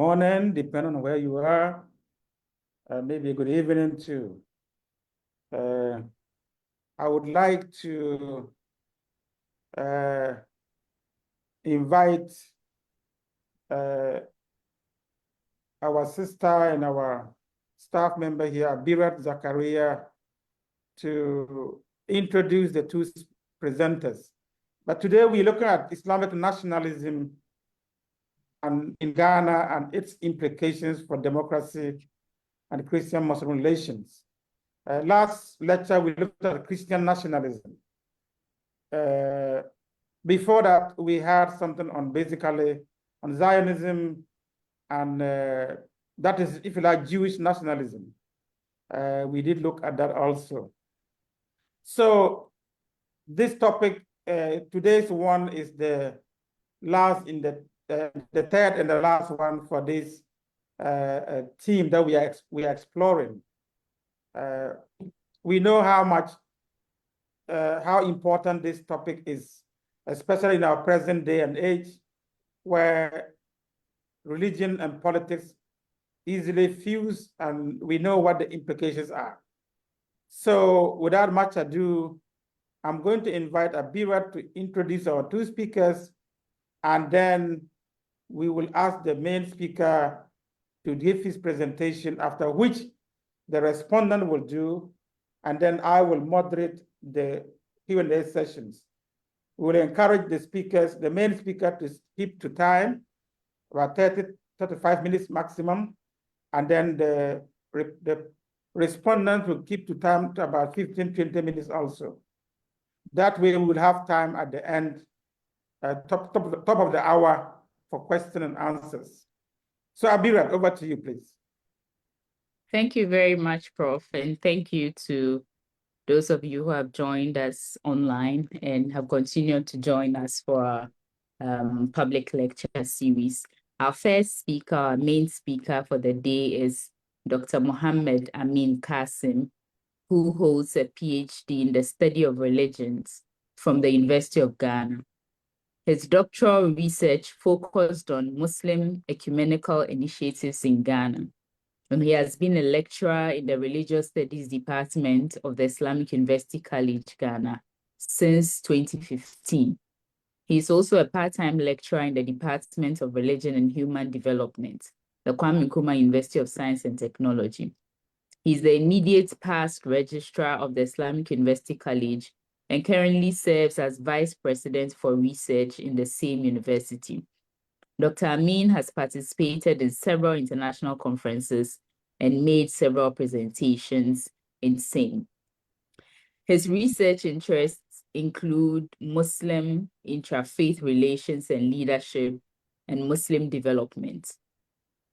morning, depending on where you are, maybe good evening too. I would like to invite our sister and our staff member here, Abirat Zakaria, to introduce the two presenters. But today we look at Islamic nationalism in Ghana and its implications for democracy and Christian-Muslim relations. Last lecture, we looked at Christian nationalism. Before that, we had something on basically on Zionism, and that is, if you like, Jewish nationalism. We did look at that also. So this topic, today's one is the last in the third and the last one for this theme that we are exploring. We know how important this topic is, especially in our present day and age, where religion and politics easily fuse, and we know what the implications are. So without much ado, I'm going to invite Abirat to introduce our two speakers, and then we will ask the main speaker to give his presentation, after which the respondent will do, and then I will moderate the Q&A sessions. We will encourage the speakers, the main speaker, to keep to time, about 35 minutes maximum, and then the respondent will keep to time to about 15, 20 minutes also. That way we will have time at the end, top of the hour, for questions and answers. So Abirat, over to you, please. Thank you very much, Prof. And thank you to those of you who have joined us online and have continued to join us for our public lecture series. Our first speaker, our main speaker for the day, is Dr. Mohammed Ameen Kasim, who holds a PhD in the study of religions from the University of Ghana. His doctoral research focused on Muslim ecumenical initiatives in Ghana, and he has been a lecturer in the Religious Studies Department of the Islamic University College, Ghana, since 2015. He is also a part-time lecturer in the Department of Religion and Human Development, the Kwame Nkrumah University of Science and Technology. He is the immediate past registrar of the Islamic University College and currently serves as Vice President for Research in the same university. Dr. Ameen has participated in several international conferences and made several presentations in same. His research interests include Muslim intrafaith relations and leadership and Muslim development.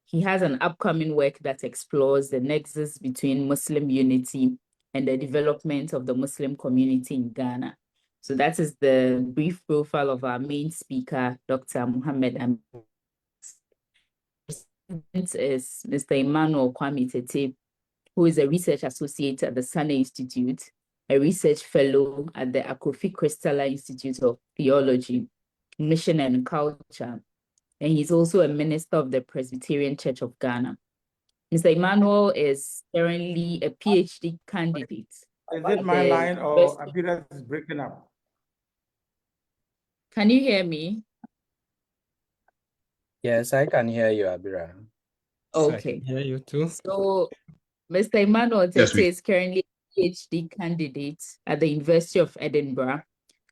He has an upcoming work that explores the nexus between Muslim unity and the development of the Muslim community in Ghana. So that is the brief profile of our main speaker, Dr. Mohammed Ameen. Is Mr. Emmanuel Tettey, who is a research associate at the Sana Institute, a research fellow at the Akofi Crystalla Institute of Theology, Mission and Culture, and he's also a minister of the Presbyterian Church of Ghana. Mr. Emmanuel is currently a PhD candidate. Is it my line or Abirat is breaking up? Can you hear me? Yes, I can hear you, Abira. Okay. I can hear you too. So, Mr. Emmanuel Tettey is currently a PhD candidate at the University of Edinburgh,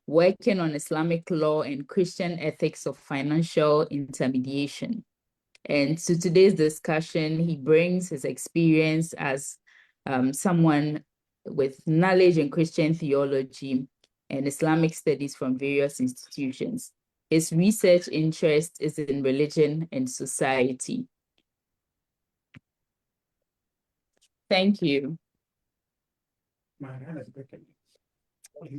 working on Islamic law and Christian ethics of financial intermediation. And to today's discussion, he brings his experience as someone with knowledge in Christian theology and Islamic studies from various institutions. His research interest is in religion and society. Thank you.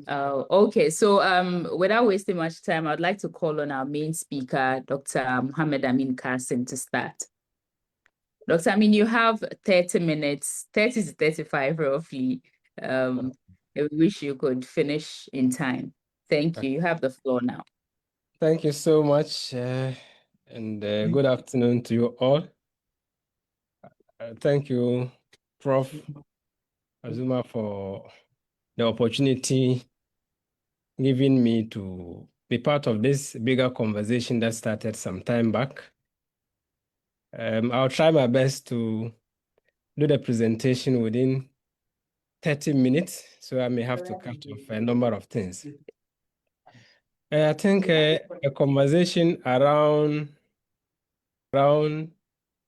Okay, so without wasting much time, I'd like to call on our main speaker, Dr. Mohammed Ameen Kasim, to start. Dr. Ameen, you have 30 minutes, 30 to 35 roughly. I wish you could finish in time. Thank you. You have the floor now. Thank you so much. And good afternoon to you all. Thank you, Prof. Azuma, for the opportunity given me to be part of this bigger conversation that started some time back. I'll try my best to do the presentation within 30 minutes, so I may have to cut off a number of things. I think a conversation around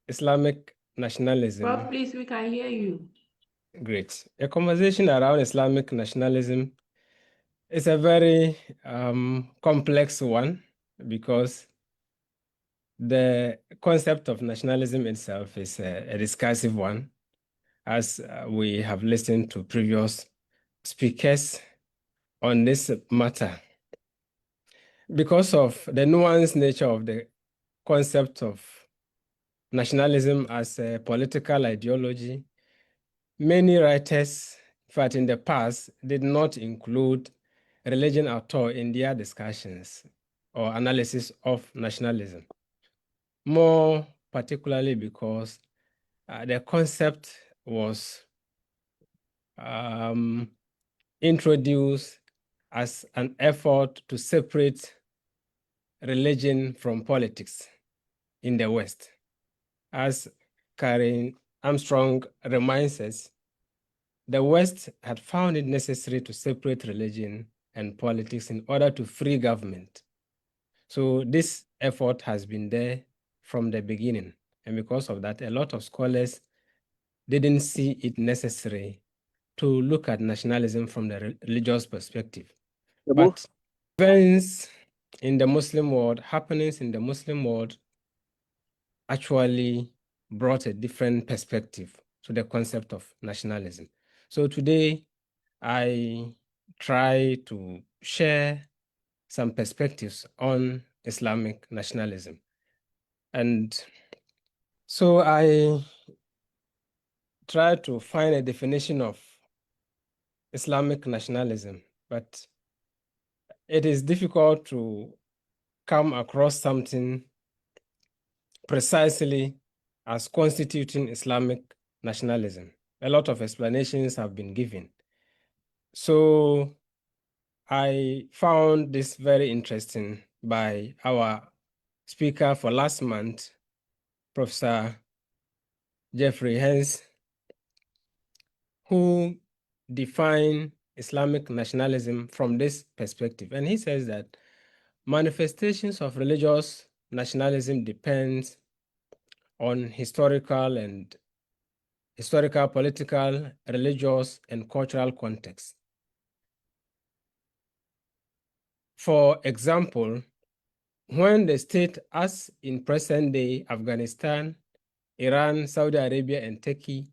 Islamic nationalism. Well, please, we can hear you. Great. A conversation around Islamic nationalism is a very complex one because the concept of nationalism itself is a discursive one, as we have listened to previous speakers on this matter. Because of the nuanced nature of the concept of nationalism as a political ideology, many writers, in fact, in the past, did not include religion at all in their discussions or analysis of nationalism. More particularly because the concept was introduced as an effort to separate religion from politics in the West. As Karen Armstrong reminds us, the West had found it necessary to separate religion and politics in order to free government. So this effort has been there from the beginning. And because of that, a lot of scholars didn't see it necessary to look at nationalism from the religious perspective. But events in the Muslim world, happenings in the Muslim world, actually brought a different perspective to the concept of nationalism. So today, I try to share some perspectives on Islamic nationalism. And so I try to find a definition of Islamic nationalism, but it is difficult to come across something precisely as constituting Islamic nationalism. A lot of explanations have been given. So I found this very interesting by our speaker for last month, Professor Jeffrey Hens, who defined Islamic nationalism from this perspective. And he says that manifestations of religious nationalism depends on historical, political, religious, and cultural context. For example, when the state, as in present-day Afghanistan, Iran, Saudi Arabia, and Turkey,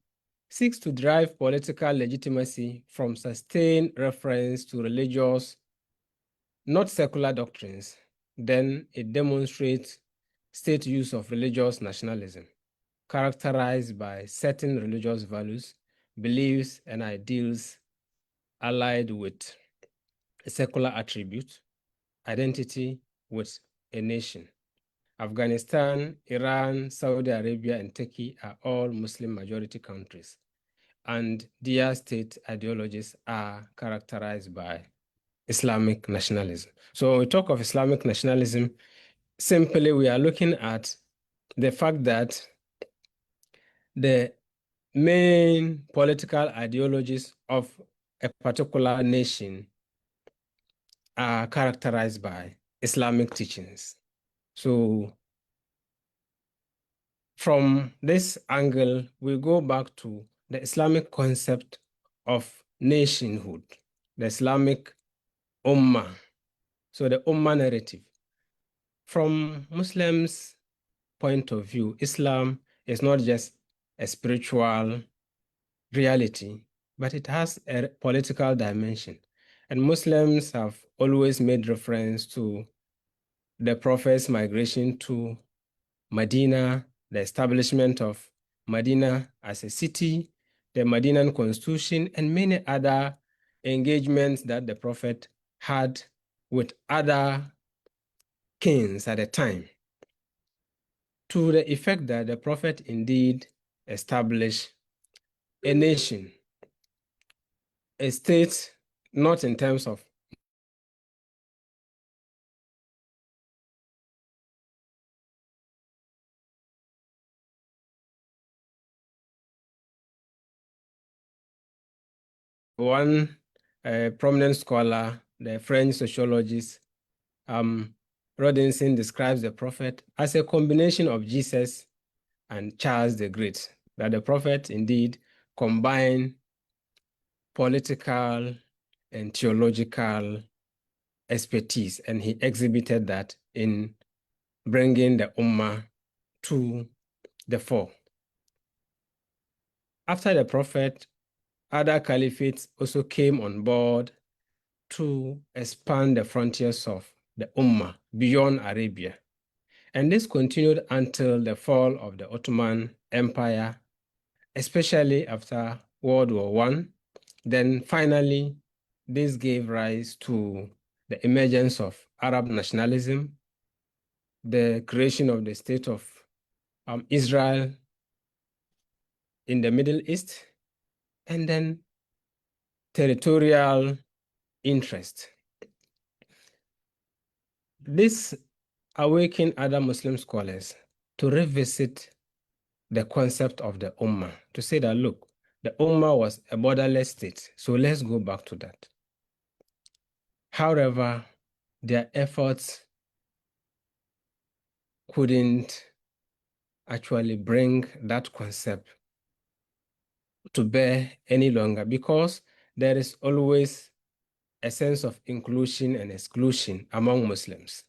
seeks to derive political legitimacy from sustained reference to religious, not secular doctrines, then it demonstrates state use of religious nationalism, characterized by certain religious values, beliefs, and ideals allied with a secular attribute, identity with a nation. Afghanistan, Iran, Saudi Arabia, and Turkey are all Muslim majority countries, and their state ideologies are characterized by Islamic nationalism. So when we talk of Islamic nationalism, simply we are looking at the fact that the main political ideologies of a particular nation are characterized by Islamic teachings. So from this angle, we go back to the Islamic concept of nationhood, the Islamic Ummah. So the Ummah narrative. From Muslims' point of view, Islam is not just a spiritual reality, but it has a political dimension. And Muslims have always made reference to the Prophet's migration to Medina, the establishment of Medina as a city, the Medinan constitution, and many other engagements that the Prophet had with other kings at the time. to the effect that the Prophet indeed established a nation, a state, not in terms of one prominent scholar, the French sociologist, Rodinson, describes the Prophet as a combination of Jesus and Charles the Great, that the Prophet indeed combined political and theological expertise, and he exhibited that in bringing the Ummah to the fore. After the Prophet, other caliphates also came on board to expand the frontiers of the Ummah beyond Arabia. And this continued until the fall of the Ottoman Empire, especially after World War I. Then finally, this gave rise to the emergence of Arab nationalism, the creation of the state of Israel in the Middle East, and then territorial interest. This awakened other Muslim scholars to revisit the concept of the Ummah, to say that, look, the Ummah was a borderless state, so let's go back to that. However, their efforts couldn't actually bring that concept to bear any longer, because there is always a sense of inclusion and exclusion among Muslims.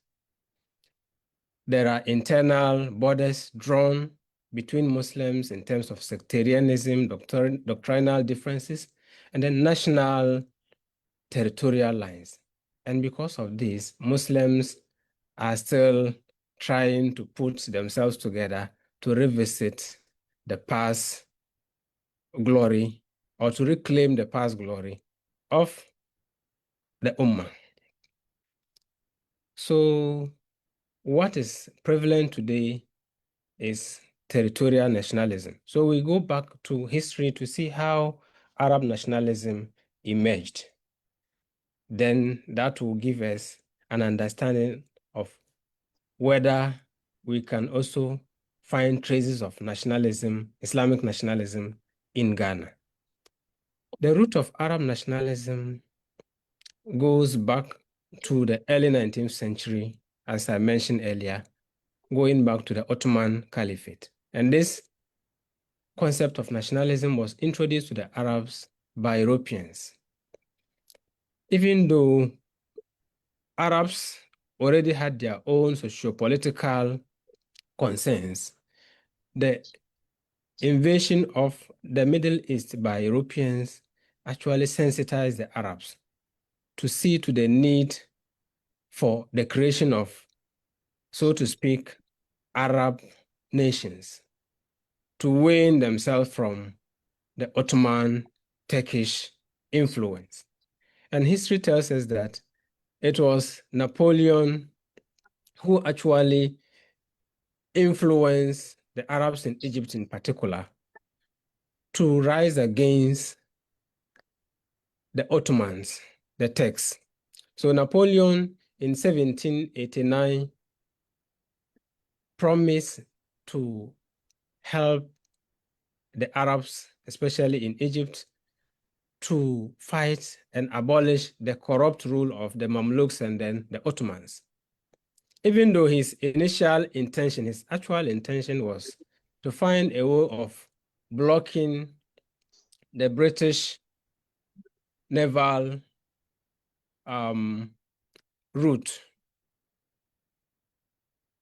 There are internal borders drawn between Muslims in terms of sectarianism, doctrinal differences, and then national territorial lines. And because of this, Muslims are still trying to put themselves together to revisit the past glory, or to reclaim the past glory of the Ummah. So what is prevalent today is territorial nationalism. So we go back to history to see how Arab nationalism emerged. Then that will give us an understanding of whether we can also find traces of nationalism, Islamic nationalism, in Ghana. The root of Arab nationalism goes back to the early 19th century, as I mentioned earlier, going back to the Ottoman Caliphate. And this concept of nationalism was introduced to the Arabs by Europeans. Even though Arabs already had their own socio-political concerns, the invasion of the Middle East by Europeans actually sensitized the Arabs to see to the need for the creation of, so to speak, Arab nations to wean themselves from the Ottoman, Turkish influence. And history tells us that it was Napoleon who actually influenced the Arabs in Egypt in particular to rise against the Ottomans, the Turks. So Napoleon in 1789 promised to help the Arabs, especially in Egypt, to fight and abolish the corrupt rule of the Mamluks and then the Ottomans. Even though his initial intention, his actual intention was to find a way of blocking the British naval route,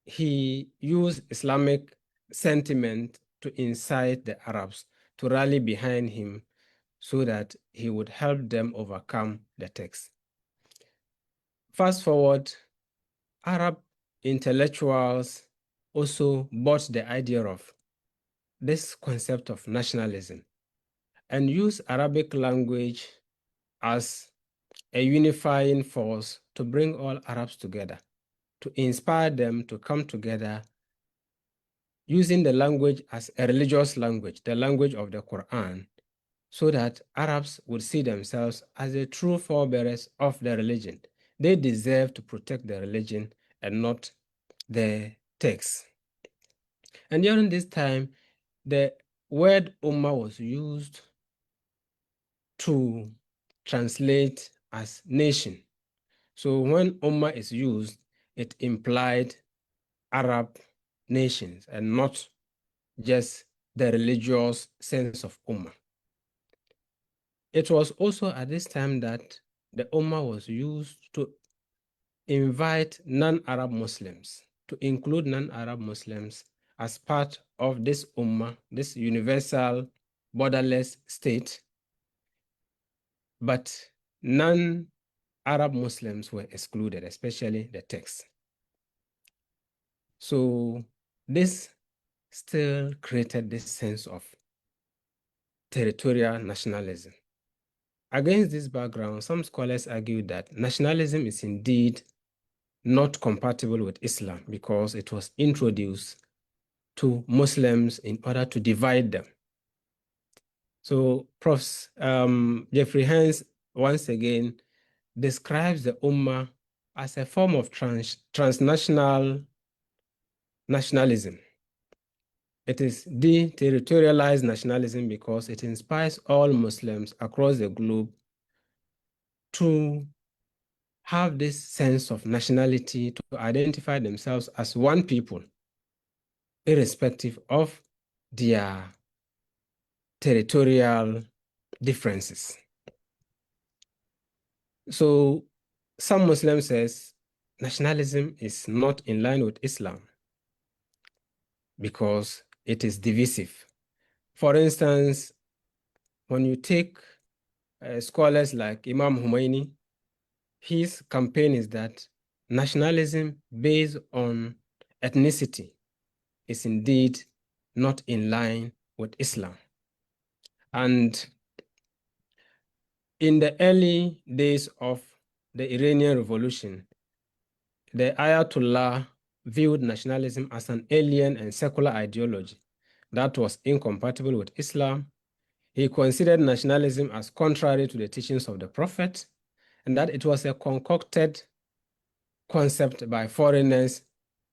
he used Islamic sentiment to incite the Arabs to rally behind him so that he would help them overcome the Turks. Fast forward, Arab intellectuals also bought the idea of this concept of nationalism and used Arabic language as a unifying force to bring all Arabs together, to inspire them to come together using the language as a religious language, the language of the Quran, so that Arabs would see themselves as the true forebearers of the religion. They deserve to protect the religion and not the text. And during this time, the word Ummah was used to translate as nation. So when Ummah is used, it implied Arab nations and not just the religious sense of Ummah. It was also at this time that the Ummah was used to invite non-Arab Muslims, to include non-Arab Muslims as part of this Ummah, this universal borderless state. But non-Arab Muslims were excluded, especially the text. So this still created this sense of territorial nationalism. Against this background, some scholars argue that nationalism is indeed not compatible with Islam because it was introduced to Muslims in order to divide them. So Prof. Jeffrey Hans once again describes the Ummah as a form of transnational nationalism. It is deterritorialized nationalism because it inspires all Muslims across the globe to have this sense of nationality, to identify themselves as one people, irrespective of their territorial differences. So some Muslims says nationalism is not in line with Islam because it is divisive. For instance, when you take scholars like Imam Khomeini, his campaign is that nationalism based on ethnicity is indeed not in line with Islam. And in the early days of the Iranian Revolution, the Ayatollah viewed nationalism as an alien and secular ideology that was incompatible with Islam. He considered nationalism as contrary to the teachings of the Prophet, and that it was a concocted concept by foreigners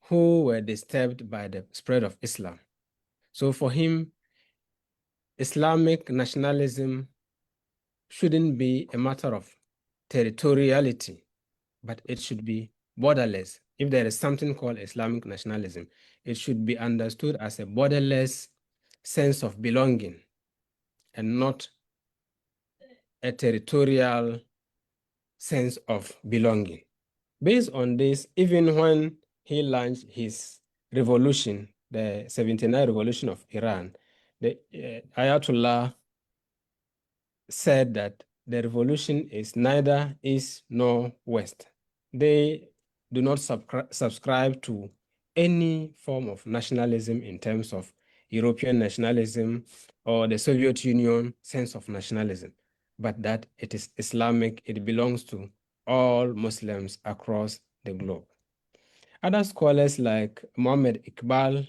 who were disturbed by the spread of Islam. So for him, Islamic nationalism shouldn't be a matter of territoriality, but it should be borderless. If there is something called Islamic nationalism, it should be understood as a borderless sense of belonging and not a territorial sense of belonging. Based on this, even when he launched his revolution, the 79 revolution of Iran, the Ayatollah said that the revolution is neither east nor west. They do not subscribe to any form of nationalism in terms of European nationalism or the Soviet Union sense of nationalism, but that it is Islamic, it belongs to all Muslims across the globe. Other scholars like Mohammed Iqbal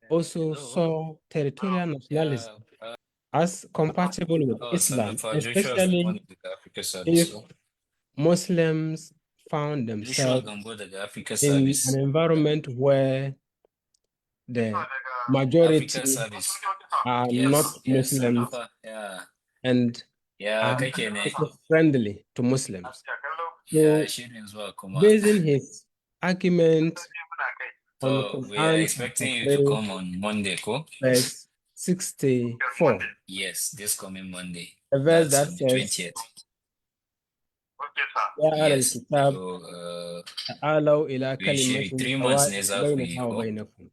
also saw territorial nationalism as compatible with Islam, especially if Muslims found themselves in an environment where the majority are not Muslims and are also friendly to Muslims. So, basing his argument on Quran chapter 3, verse 64, this coming Monday. a verse that That's on the says, 20th. يا أهل Yes. الكتاب So تعالوا إلى we share كلمة 3 months سواء Nezak بيننا وبينكم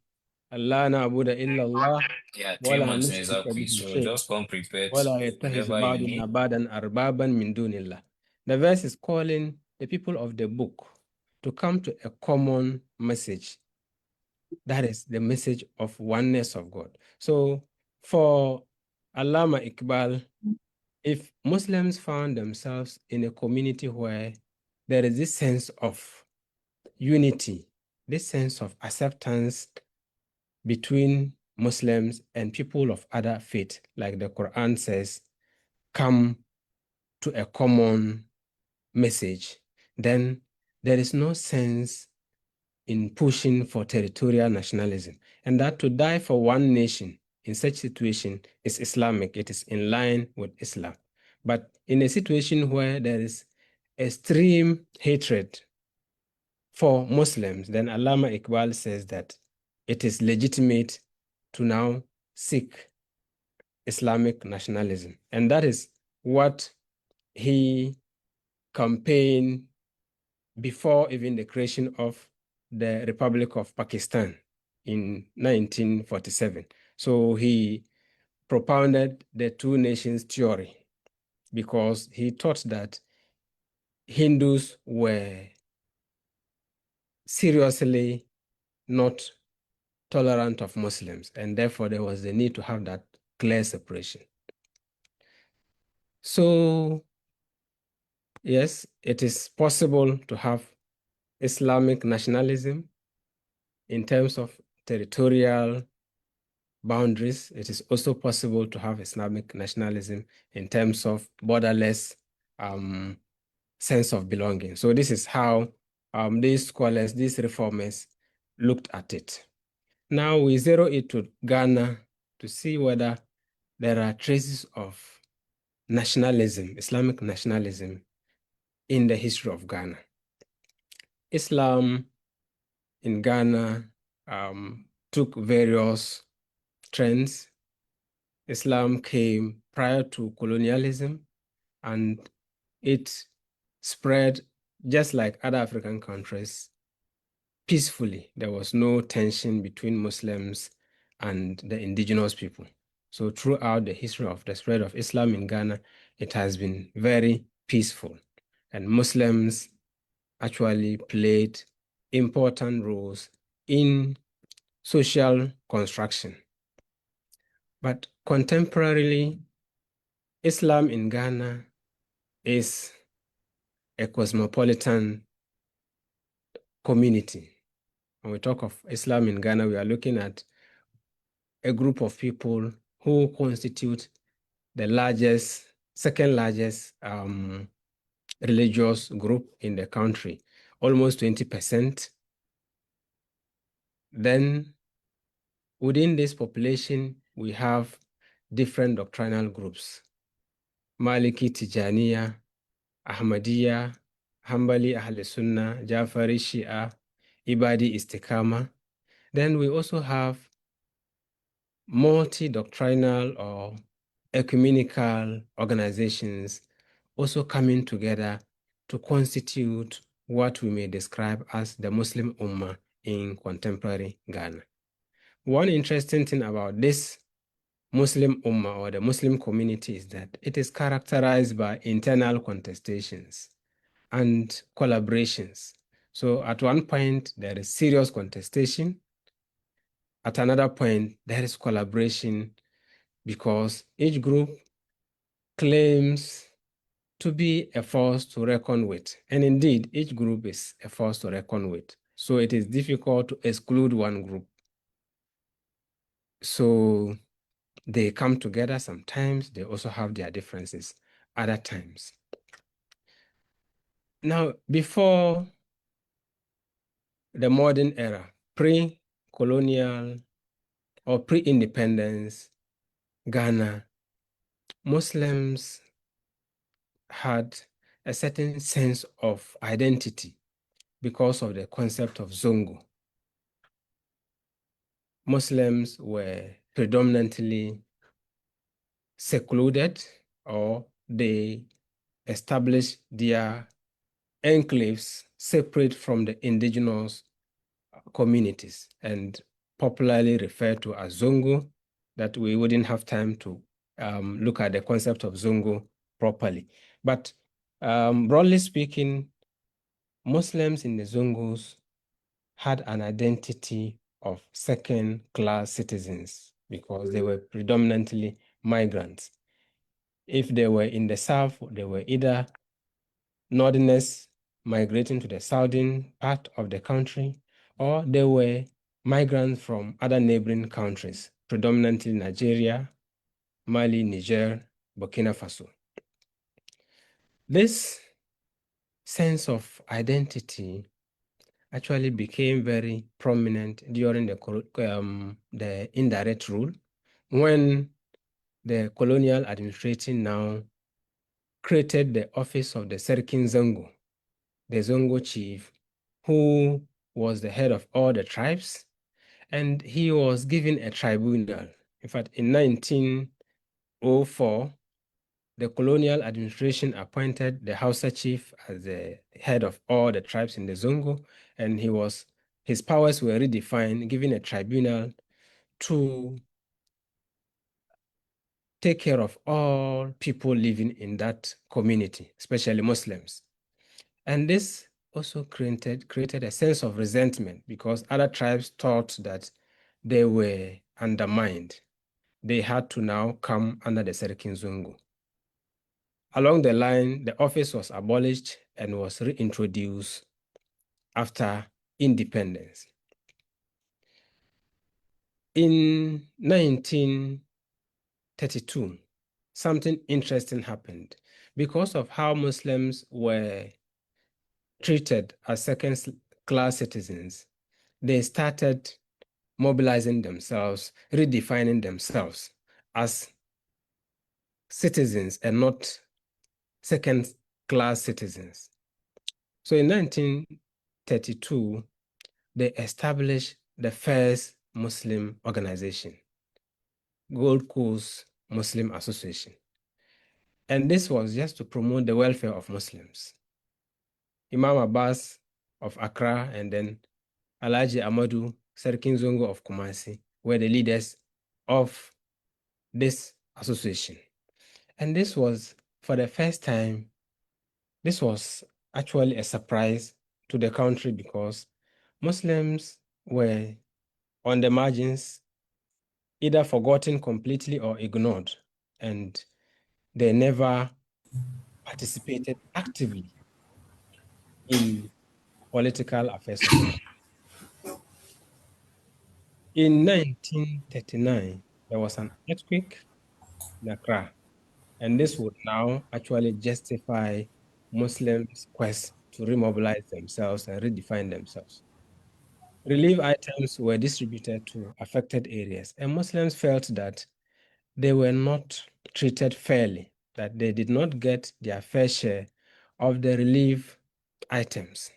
ألا نعبد إلا الله Yeah, 3 ولا months نشرك Nezak به So شيئا just come prepared ولا يتخذ whatever you بعضنا need. بعضا أربابا من دون الله. The verse is calling the people of the book to come to a common message. That is the message of oneness of God. So for Allama Iqbal, if Muslims found themselves in a community where there is this sense of unity, this sense of acceptance between Muslims and people of other faith, like the Quran says, come to a common message, then there is no sense in pushing for territorial nationalism. And that to die for one nation in such situation is Islamic. It is in line with Islam. But in a situation where there is extreme hatred for Muslims, then Allama Iqbal says that it is legitimate to now seek Islamic nationalism. And that is what he campaigned before even the creation of the Republic of Pakistan in 1947. So he propounded the two nations theory because he thought that Hindus were seriously not tolerant of Muslims, and therefore there was the need to have that clear separation. So yes, it is possible to have Islamic nationalism in terms of territorial boundaries. It is also possible to have Islamic nationalism in terms of borderless sense of belonging. So this is how these scholars, these reformers looked at it. Now we zero it to Ghana to see whether there are traces of nationalism, Islamic nationalism, in the history of Ghana. Islam in Ghana took various trends. Islam came prior to colonialism, and it spread just like other African countries peacefully. There was no tension between Muslims and the indigenous people. So throughout the history of the spread of Islam in Ghana, it has been very peaceful, and Muslims actually played important roles in social construction. But contemporarily, Islam in Ghana is a cosmopolitan community. When we talk of Islam in Ghana, we are looking at a group of people who constitute the largest, second largest religious group in the country, almost 20%. Then within this population, we have different doctrinal groups: Maliki, Tijaniya, Ahmadiyya, Hanbali, Ahl Sunnah, Jafari, Shia, Ibadi, Istiqama. Then we also have multi-doctrinal or ecumenical organizations also coming together to constitute what we may describe as the Muslim Ummah in contemporary Ghana. One interesting thing about this Muslim Ummah or the Muslim community is that it is characterized by internal contestations and collaborations. So at one point, there is serious contestation. At another point, there is collaboration because each group claims to be a force to reckon with. And indeed, each group is a force to reckon with. So it is difficult to exclude one group. So they come together sometimes. They also have their differences other times. Now, before the modern era, pre-colonial or pre-independence Ghana, Muslims had a certain sense of identity because of the concept of Zongo. Muslims were predominantly secluded, or they established their enclaves separate from the indigenous communities and popularly referred to as Zongo, that we wouldn't have time to look at the concept of Zongo properly. But broadly speaking, Muslims in the Zongos had an identity of second-class citizens because they were predominantly migrants. If they were in the south, they were either northerners migrating to the southern part of the country, or they were migrants from other neighboring countries, predominantly Nigeria, Mali, Niger, Burkina Faso. This sense of identity actually became very prominent during the indirect rule, when the colonial administration now created the office of the Serkin Zongo, the Zongo chief, who was the head of all the tribes, and he was given a tribunal. In fact, in 1904, the colonial administration appointed the Hausa chief as the head of all the tribes in the Zongo, and his powers were redefined, given a tribunal to take care of all people living in that community, especially Muslims. And this also created a sense of resentment because other tribes thought that they were undermined. They had to now come under the Serkin Zongo. Along the line, the office was abolished and was reintroduced after independence. In 1932, something interesting happened. Because of how Muslims were treated as second-class citizens, they started mobilizing themselves, redefining themselves as citizens and not second-class citizens. So in 1932, they established the first Muslim organization, Gold Coast Muslim Association. And this was just to promote the welfare of Muslims. Imam Abbas of Accra and then Alhaji Amadu Serkin Zongo of Kumasi were the leaders of this association. And this was, for the first time, this was actually a surprise to the country because Muslims were on the margins, either forgotten completely or ignored, and they never participated actively in political affairs of the country. In 1939, there was an earthquake in Accra, and this would now actually justify Muslims' quest to remobilize themselves and redefine themselves. Relief items were distributed to affected areas, and Muslims felt that they were not treated fairly, that they did not get their fair share of the relief items.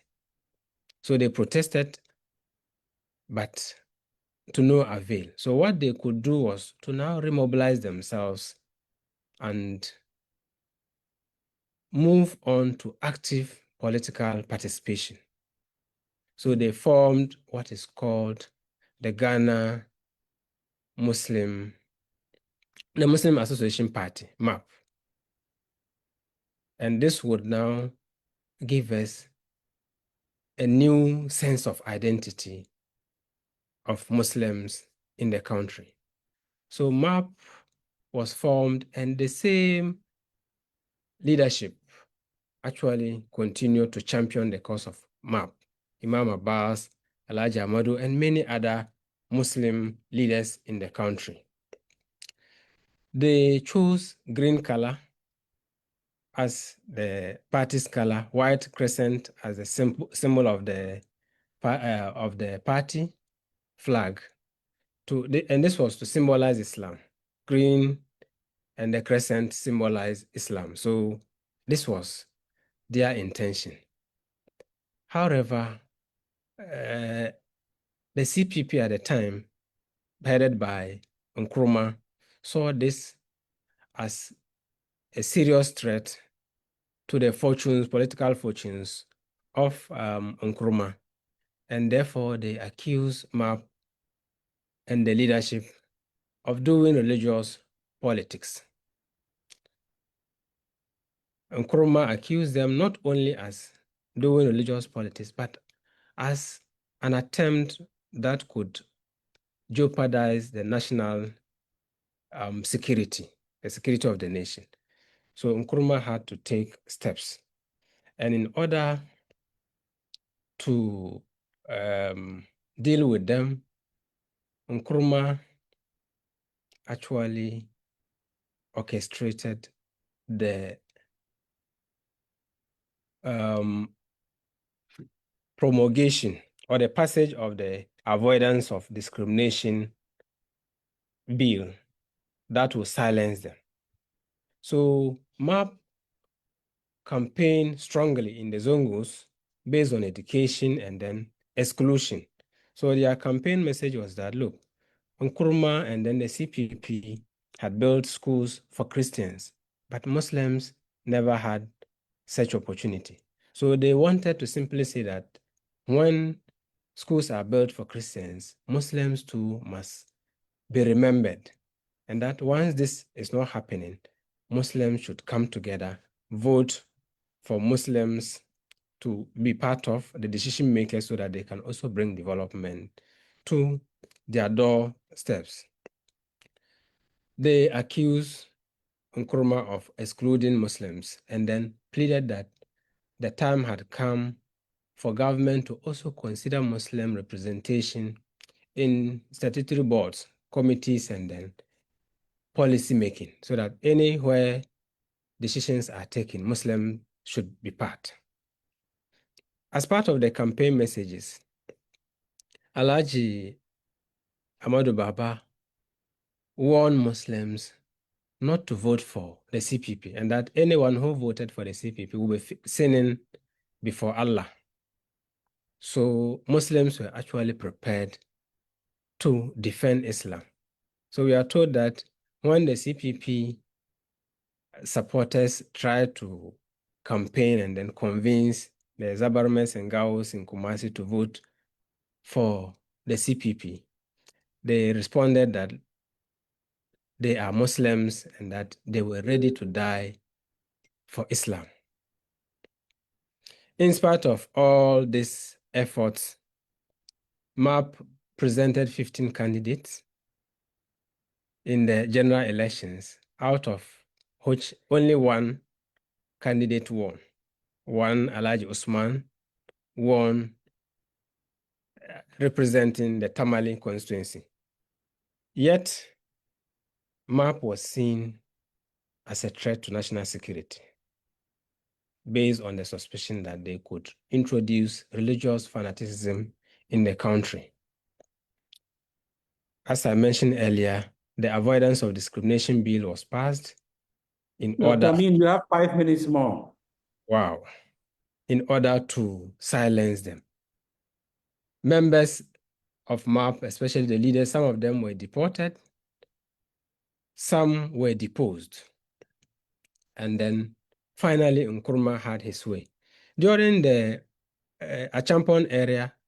So they protested, but to no avail. So what they could do was to now remobilize themselves and move on to active political participation. So they formed what is called the Muslim Association Party, MAP. And this would now give us a new sense of identity of Muslims in the country. So MAP was formed, and the same leadership actually continued to champion the cause of MAP. Imam Abbas, Alhaji Amadu, and many other Muslim leaders in the country. They chose green color as the party's color, white crescent as the symbol of the party flag. And this was to symbolize Islam. Green and the crescent symbolize Islam. So this was their intention. However, the CPP at the time, headed by Nkrumah, saw this as a serious threat to the political fortunes of Nkrumah, and therefore they accused MAP and the leadership of doing religious politics. Nkrumah accused them not only as doing religious politics, but as an attempt that could jeopardize the national security, the security of the nation. So Nkrumah had to take steps. And in order to deal with them, Nkrumah actually orchestrated the promulgation or the passage of the Avoidance of Discrimination Bill that will silence them. So MAP campaigned strongly in the Zongos based on education and then exclusion. So their campaign message was that, look, Nkrumah and then the CPP had built schools for Christians, but Muslims never had such opportunity. So they wanted to simply say that when schools are built for Christians, Muslims too must be remembered. And that once this is not happening, Muslims should come together, vote for Muslims to be part of the decision makers so that they can also bring development to their doorsteps. They accused Nkrumah of excluding Muslims and then pleaded that the time had come for government to also consider Muslim representation in statutory boards, committees, and then policy making, so that anywhere decisions are taken, Muslims should be part. As part of the campaign messages, Alhaji Ahmadu Baba warned Muslims not to vote for the CPP and that anyone who voted for the CPP will be sinning before Allah. So Muslims were actually prepared to defend Islam. So we are told that when the CPP supporters tried to campaign and then convince the Zabarmes and Gaos in Kumasi to vote for the CPP, they responded that they are Muslims and that they were ready to die for Islam. In spite of all these efforts, MAP presented 15 candidates in the general elections, out of which only one candidate won. One, Alhaji Usman, won representing the Tamale constituency. Yet, MAP was seen as a threat to national security based on the suspicion that they could introduce religious fanaticism in the country. As I mentioned earlier, the Avoidance of Discrimination Bill was passed in order... Dr. Ameen, you have 5 minutes more. Wow. In order to silence them. Members of MAP, especially the leaders, some of them were deported, some were deposed. And then finally, Nkrumah had his way. During the Achampon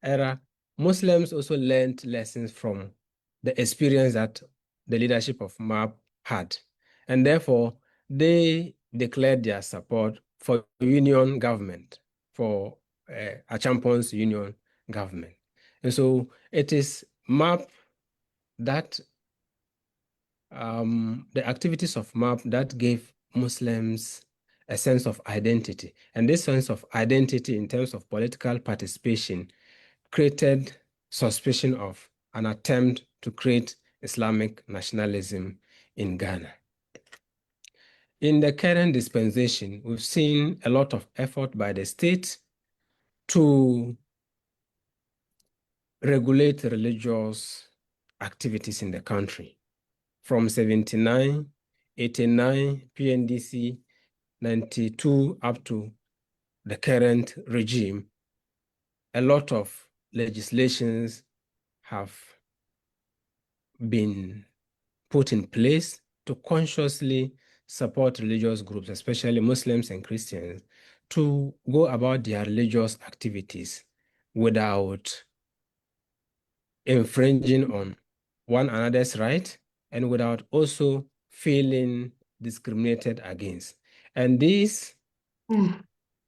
era, Muslims also learned lessons from the experience that the leadership of MAP had. And therefore, they declared their support for union government, for Achampon's union government. And so it is MAP that, the activities of MAP that gave Muslims a sense of identity. And this sense of identity in terms of political participation created suspicion of an attempt to create Islamic nationalism in Ghana. In the current dispensation, we've seen a lot of effort by the state to regulate religious activities in the country. From 79, 89, PNDC, 92, up to the current regime, a lot of legislations have been put in place to consciously support religious groups, especially Muslims and Christians, to go about their religious activities without infringing on one another's right and without also feeling discriminated against. And these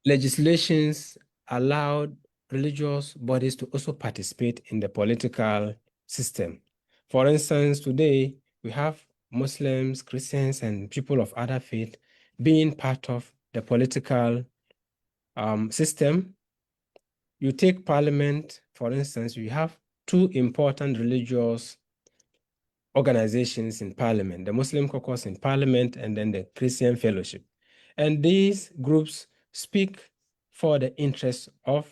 legislations allowed religious bodies to also participate in the political system. For instance, today we have Muslims, Christians, and people of other faith being part of the political system. You take parliament, for instance, you have two important religious organizations in parliament, the Muslim caucus in parliament, and then the Christian fellowship. And these groups speak for the interests of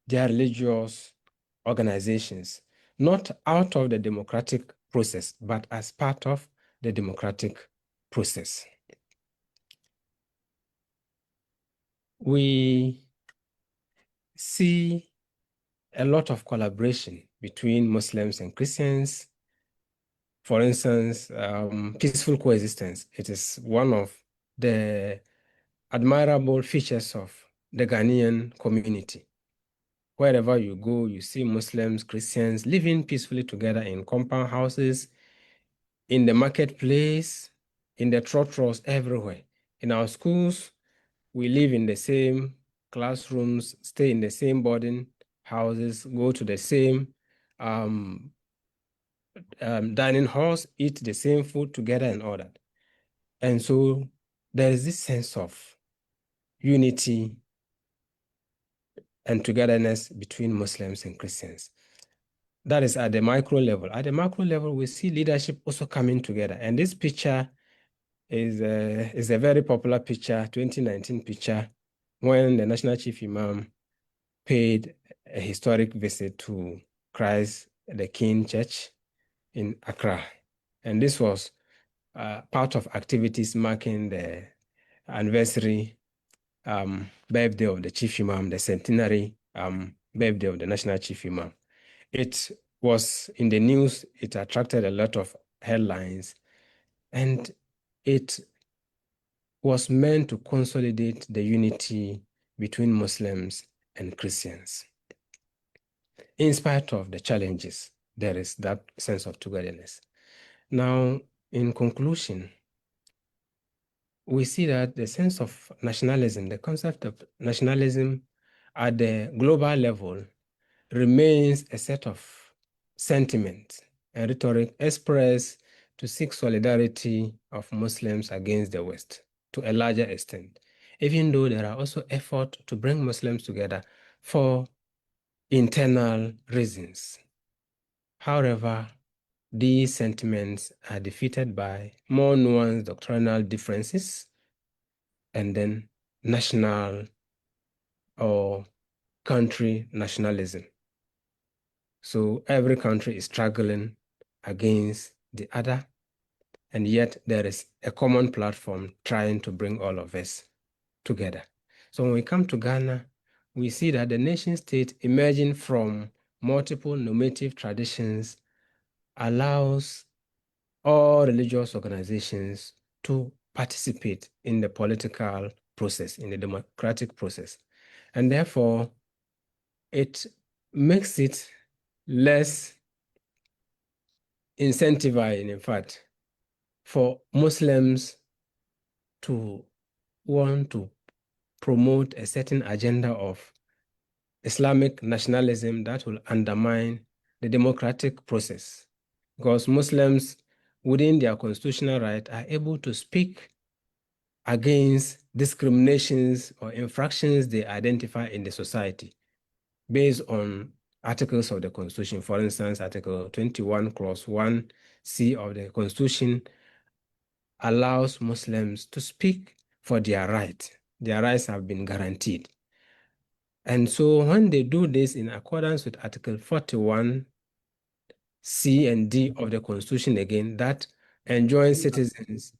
their religious organizations, not out of the democratic process, but as part of the democratic process. We see a lot of collaboration between Muslims and Christians. For instance, peaceful coexistence. It is one of the admirable features of the Ghanaian community. Wherever you go, you see Muslims, Christians living peacefully together in compound houses, in the marketplace, in the trotros, everywhere. In our schools, we live in the same classrooms, stay in the same boarding houses, go to the same dining halls, eat the same food together and all that. And so there is this sense of unity and togetherness between Muslims and Christians. That is at the micro level. At the macro level, we see leadership also coming together. And this picture is a very popular picture, 2019 picture, when the National Chief Imam paid a historic visit to Christ the King Church in Accra. And this was part of activities marking the anniversary birthday of the Chief Imam, the centenary birthday of the National Chief Imam. It was in the news, it attracted a lot of headlines, and it was meant to consolidate the unity between Muslims and Christians. In spite of the challenges, there is that sense of togetherness. Now, in conclusion, we see that the sense of nationalism, the concept of nationalism at the global level remains a set of sentiments and rhetoric expressed to seek solidarity of Muslims against the West to a larger extent, even though there are also efforts to bring Muslims together for internal reasons. However, these sentiments are defeated by more nuanced doctrinal differences and then national or country nationalism. So every country is struggling against the other, and yet there is a common platform trying to bring all of us together. So when we come to Ghana, we see that the nation state emerging from multiple normative traditions allows all religious organizations to participate in the political process, in the democratic process. And therefore, it makes it less incentivizing, in fact, for Muslims to want to promote a certain agenda of Islamic nationalism that will undermine the democratic process. Because Muslims, within their constitutional right, are able to speak against discriminations or infractions they identify in the society based on articles of the Constitution. For instance, Article 21, Clause 1C of the Constitution allows Muslims to speak for their rights. Their rights have been guaranteed. And so when they do this in accordance with Article 41, C and D of the Constitution again, that enjoins citizens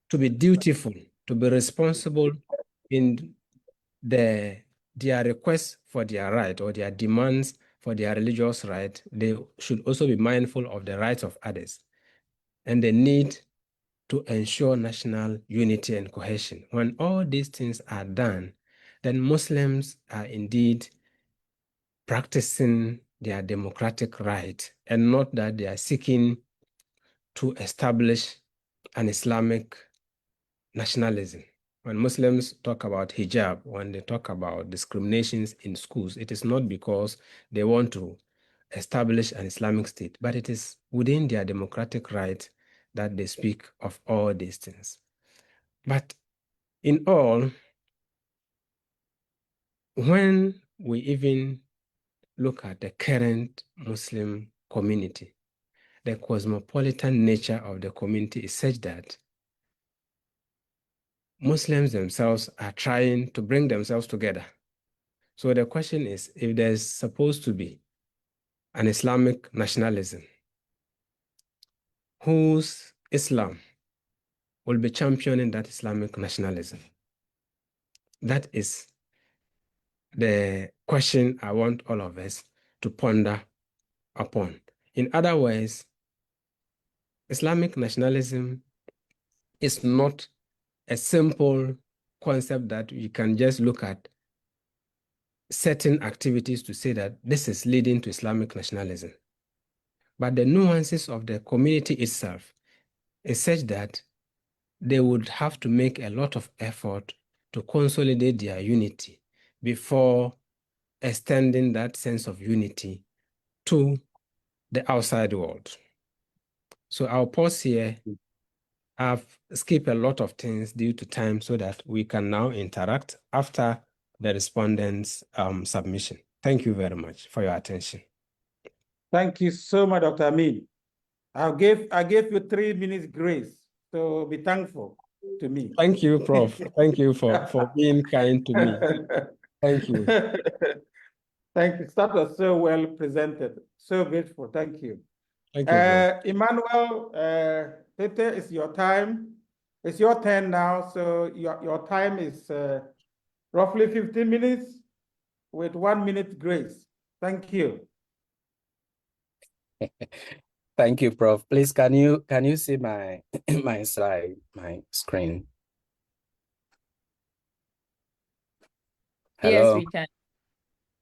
to be dutiful, to be responsible in their requests for their right or their demands for their religious right. They should also be mindful of the rights of others and the need to ensure national unity and cohesion. When all these things are done, then Muslims are indeed practicing their democratic right, and not that they are seeking to establish an Islamic nationalism. When Muslims talk about hijab, when they talk about discriminations in schools, it is not because they want to establish an Islamic state, but it is within their democratic right that they speak of all these things. But in all, when we even look at the current Muslim community, the cosmopolitan nature of the community is such that Muslims themselves are trying to bring themselves together. So the question is, if there's supposed to be an Islamic nationalism, whose Islam will be championing that Islamic nationalism? That is the question I want all of us to ponder upon. In other words, Islamic nationalism is not a simple concept that you can just look at certain activities to say that this is leading to Islamic nationalism. But the nuances of the community itself is such that they would have to make a lot of effort to consolidate their unity before extending that sense of unity to the outside world. So I'll pause here. I've skipped a lot of things due to time so that we can now interact after the respondents' submission. Thank you very much for your attention. Thank you so much, Dr. Ameen. I gave you 3 minutes grace, so be thankful to me. Thank you, Prof. Thank you for being kind to me. Thank you. Thank you. That was so well presented. So grateful. Thank you. Thank you, Prof. Emmanuel Tettey, it's your time. It's your turn now. So your time is roughly 15 minutes with 1 minute grace. Thank you. Thank you, Prof. Please, can you see my my slide, my screen? Hello? Yes, we can.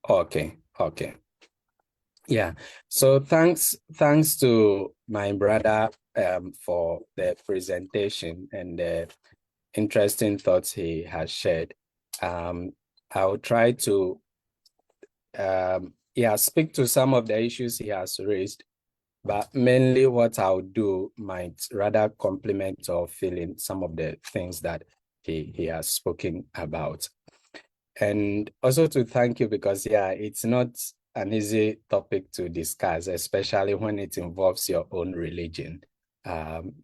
Okay. Yeah. So thanks to my brother for the presentation and the interesting thoughts he has shared. I'll try to speak to some of the issues he has raised, but mainly what I'll do might rather complement or fill in some of the things that he has spoken about. And also to thank you because, it's not an easy topic to discuss, especially when it involves your own religion.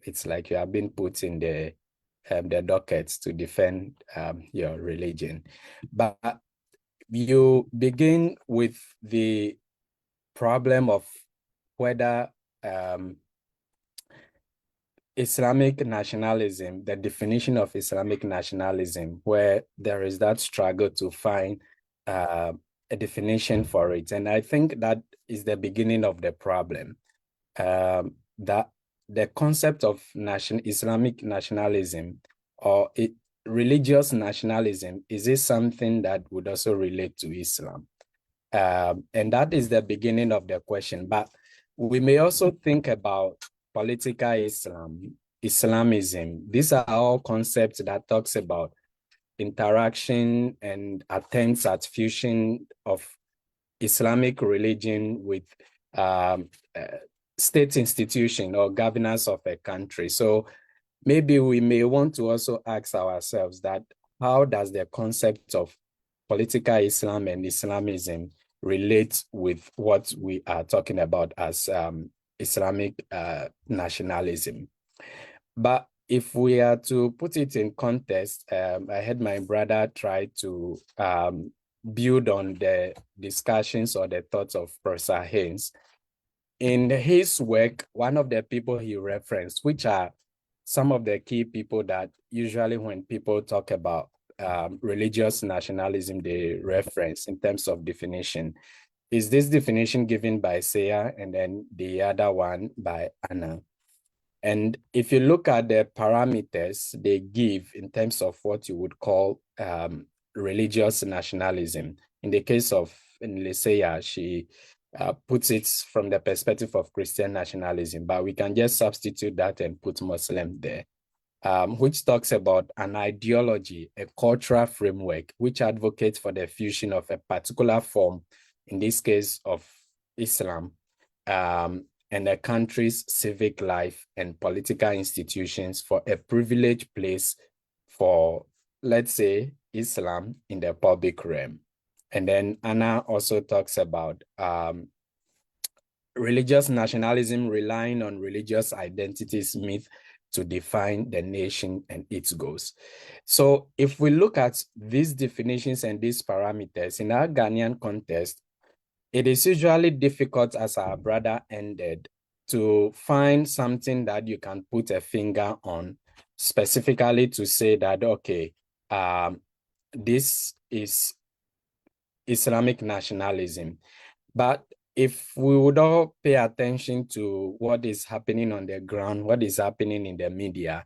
It's like you have been put in the dockets to defend your religion. But you begin with the problem of whether Islamic nationalism, the definition of Islamic nationalism, where there is that struggle to find a definition for it. And I think that is the beginning of the problem. That the concept of Islamic nationalism or religious nationalism, is it something that would also relate to Islam? And that is the beginning of the question. But we may also think about political Islam, Islamism. These are all concepts that talks about interaction and attempts at fusion of Islamic religion with state institution or governance of a country. So maybe we may want to also ask ourselves that how does the concept of political Islam and Islamism relate with what we are talking about as Islamic nationalism? But if we are to put it in context, I had my brother try to build on the discussions or the thoughts of Professor Haynes. In his work, one of the people he referenced, which are some of the key people that usually when people talk about religious nationalism, they reference in terms of definition, is this definition given by Seya and then the other one by Anna. And if you look at the parameters they give in terms of what you would call religious nationalism, in the case of Seya, she puts it from the perspective of Christian nationalism, but we can just substitute that and put Muslim there. Which talks about an ideology, a cultural framework, which advocates for the fusion of a particular form, in this case of Islam, and a country's civic life and political institutions for a privileged place for, let's say, Islam in the public realm. And then Anna also talks about religious nationalism relying on religious identities myth to define the nation and its goals. So if we look at these definitions and these parameters in our Ghanaian context, it is usually difficult, as our brother ended, to find something that you can put a finger on specifically to say that, okay, this is Islamic nationalism. But if we would all pay attention to what is happening on the ground, what is happening in the media,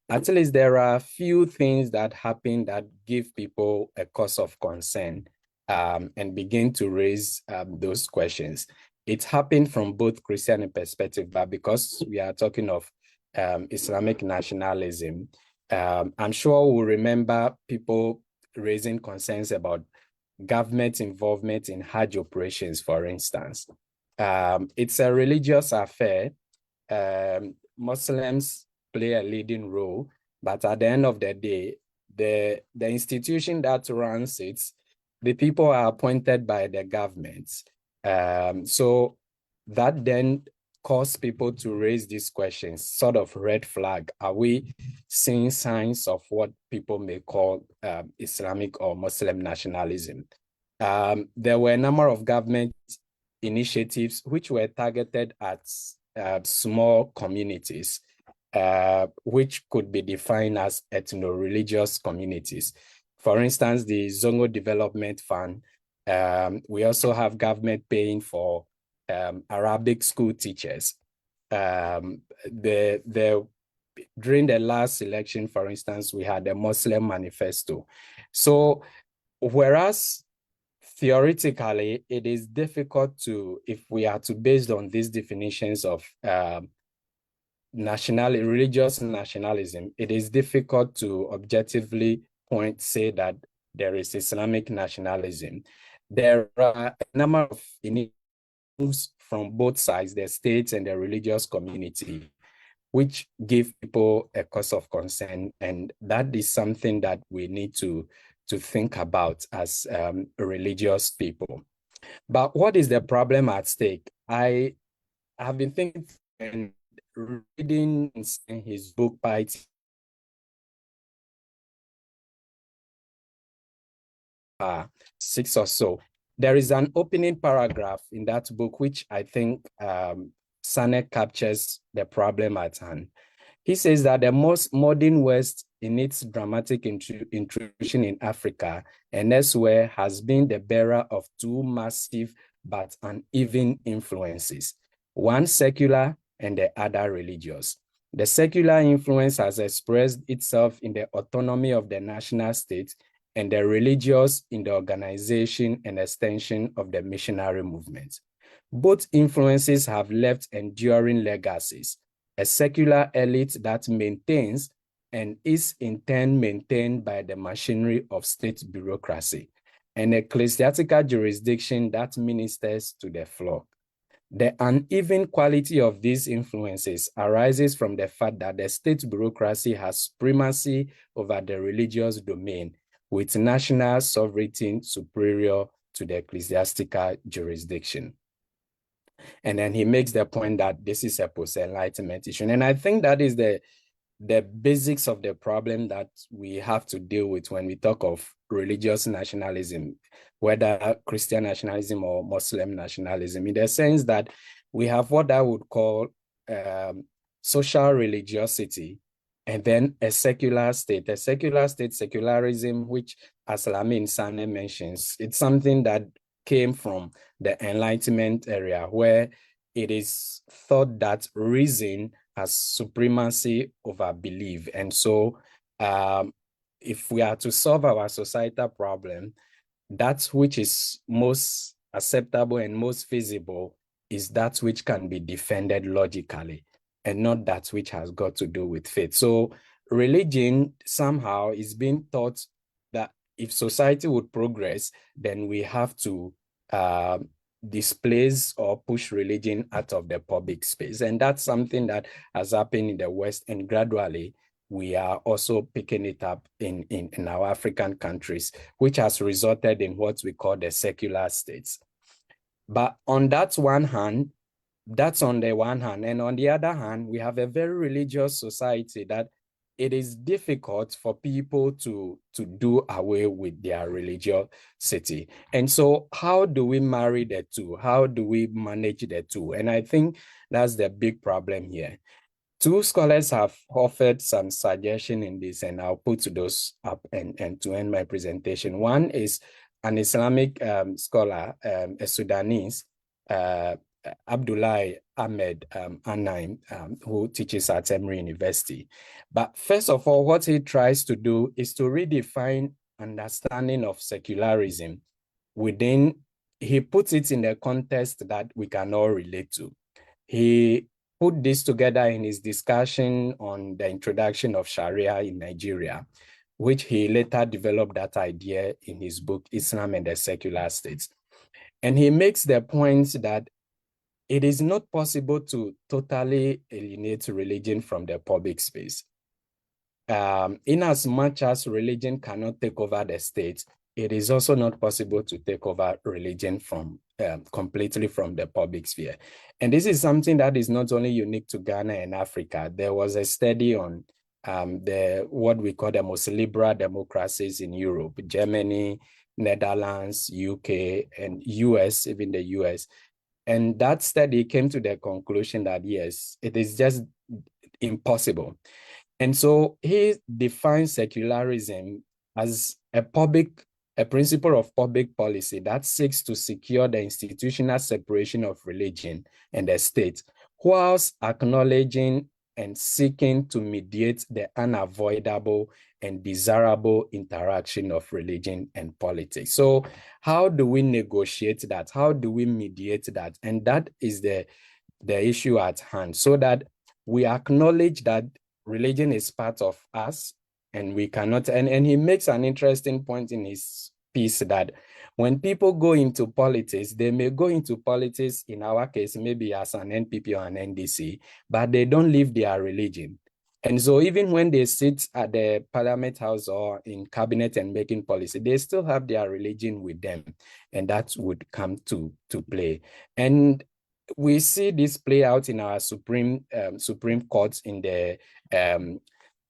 at least there are a few things that happen that give people a cause of concern and begin to raise those questions. It happened from both Christian perspective, but because we are talking of Islamic nationalism, I'm sure we'll remember people raising concerns about government involvement in Hajj operations, for instance. It's a religious affair. Muslims play a leading role, but at the end of the day, the institution that runs it, the people are appointed by the government. So that then caused people to raise these questions, sort of red flag. Are we seeing signs of what people may call Islamic or Muslim nationalism? There were a number of government initiatives which were targeted at small communities, which could be defined as ethno-religious communities. For instance, the Zongo Development Fund. We also have government paying for Arabic school teachers. During the last election, for instance, we had a Muslim manifesto. So whereas theoretically, it is difficult to, if we are to based on these definitions of religious nationalism, it is difficult to objectively say that there is Islamic nationalism. There are a number of initiatives from both sides, the states and the religious community, which give people a cause of concern. And that is something that we need to think about as religious people. But what is the problem at stake? I have been thinking and reading in his book, Piety, 6 or so. There is an opening paragraph in that book, which I think Sane captures the problem at hand. He says that the most modern West, in its dramatic intrusion in Africa and elsewhere, has been the bearer of two massive but uneven influences, one secular and the other religious. The secular influence has expressed itself in the autonomy of the national state, and the religious in the organization and extension of the missionary movement. Both influences have left enduring legacies: a secular elite that maintains and is in turn maintained by the machinery of state bureaucracy, and ecclesiastical jurisdiction that ministers to the flock. The uneven quality of these influences arises from the fact that the state bureaucracy has supremacy over the religious domain, with national sovereignty superior to the ecclesiastical jurisdiction. And then he makes the point that this is a post-Enlightenment issue. And I think that is the basics of the problem that we have to deal with when we talk of religious nationalism, whether Christian nationalism or Muslim nationalism, in the sense that we have what I would call social religiosity, and then a secular state. A secular state, secularism, which, as Lamin Sane mentions, it's something that came from the Enlightenment area, where it is thought that reason has supremacy over belief. And so if we are to solve our societal problem, that which is most acceptable and most feasible is that which can be defended logically, and not that which has got to do with faith. So religion somehow is being taught that if society would progress, then we have to displace or push religion out of the public space. And that's something that has happened in the West, and gradually we are also picking it up in our African countries, which has resulted in what we call the secular states. But on that one hand, That's on the one hand. And on the other hand, we have a very religious society that it is difficult for people to do away with their religiosity. And so how do we marry the two? How do we manage the two? And I think that's the big problem here. Two scholars have offered some suggestion in this, and I'll put those up and to end my presentation. One is an Islamic scholar, a Sudanese, Abdullah Ahmed Anaim, who teaches at Emory University. But first of all, what he tries to do is to redefine understanding of secularism within, he puts it in a context that we can all relate to. He put this together in his discussion on the introduction of Sharia in Nigeria, which he later developed that idea in his book, Islam and the Secular States. And he makes the point that it is not possible to totally alienate religion from the public space. In as much as religion cannot take over the state, it is also not possible to take over religion from completely from the public sphere. And this is something that is not only unique to Ghana and Africa. There was a study on what we call the most liberal democracies in Europe, Germany, Netherlands, UK, and US, even the US. And that study came to the conclusion that, yes, it is just impossible. And so he defines secularism as a principle of public policy that seeks to secure the institutional separation of religion and the state, whilst acknowledging and seeking to mediate the unavoidable and desirable interaction of religion and politics. So how do we negotiate that? How do we mediate that? And that is the issue at hand, so that we acknowledge that religion is part of us, and we cannot, and he makes an interesting point in his piece that when people go into politics, they may go into politics, in our case, maybe as an NPP or an NDC, but they don't live their religion. And so even when they sit at the Parliament House or in cabinet and making policy, they still have their religion with them, and that would come to play. And we see this play out in our Supreme Court in the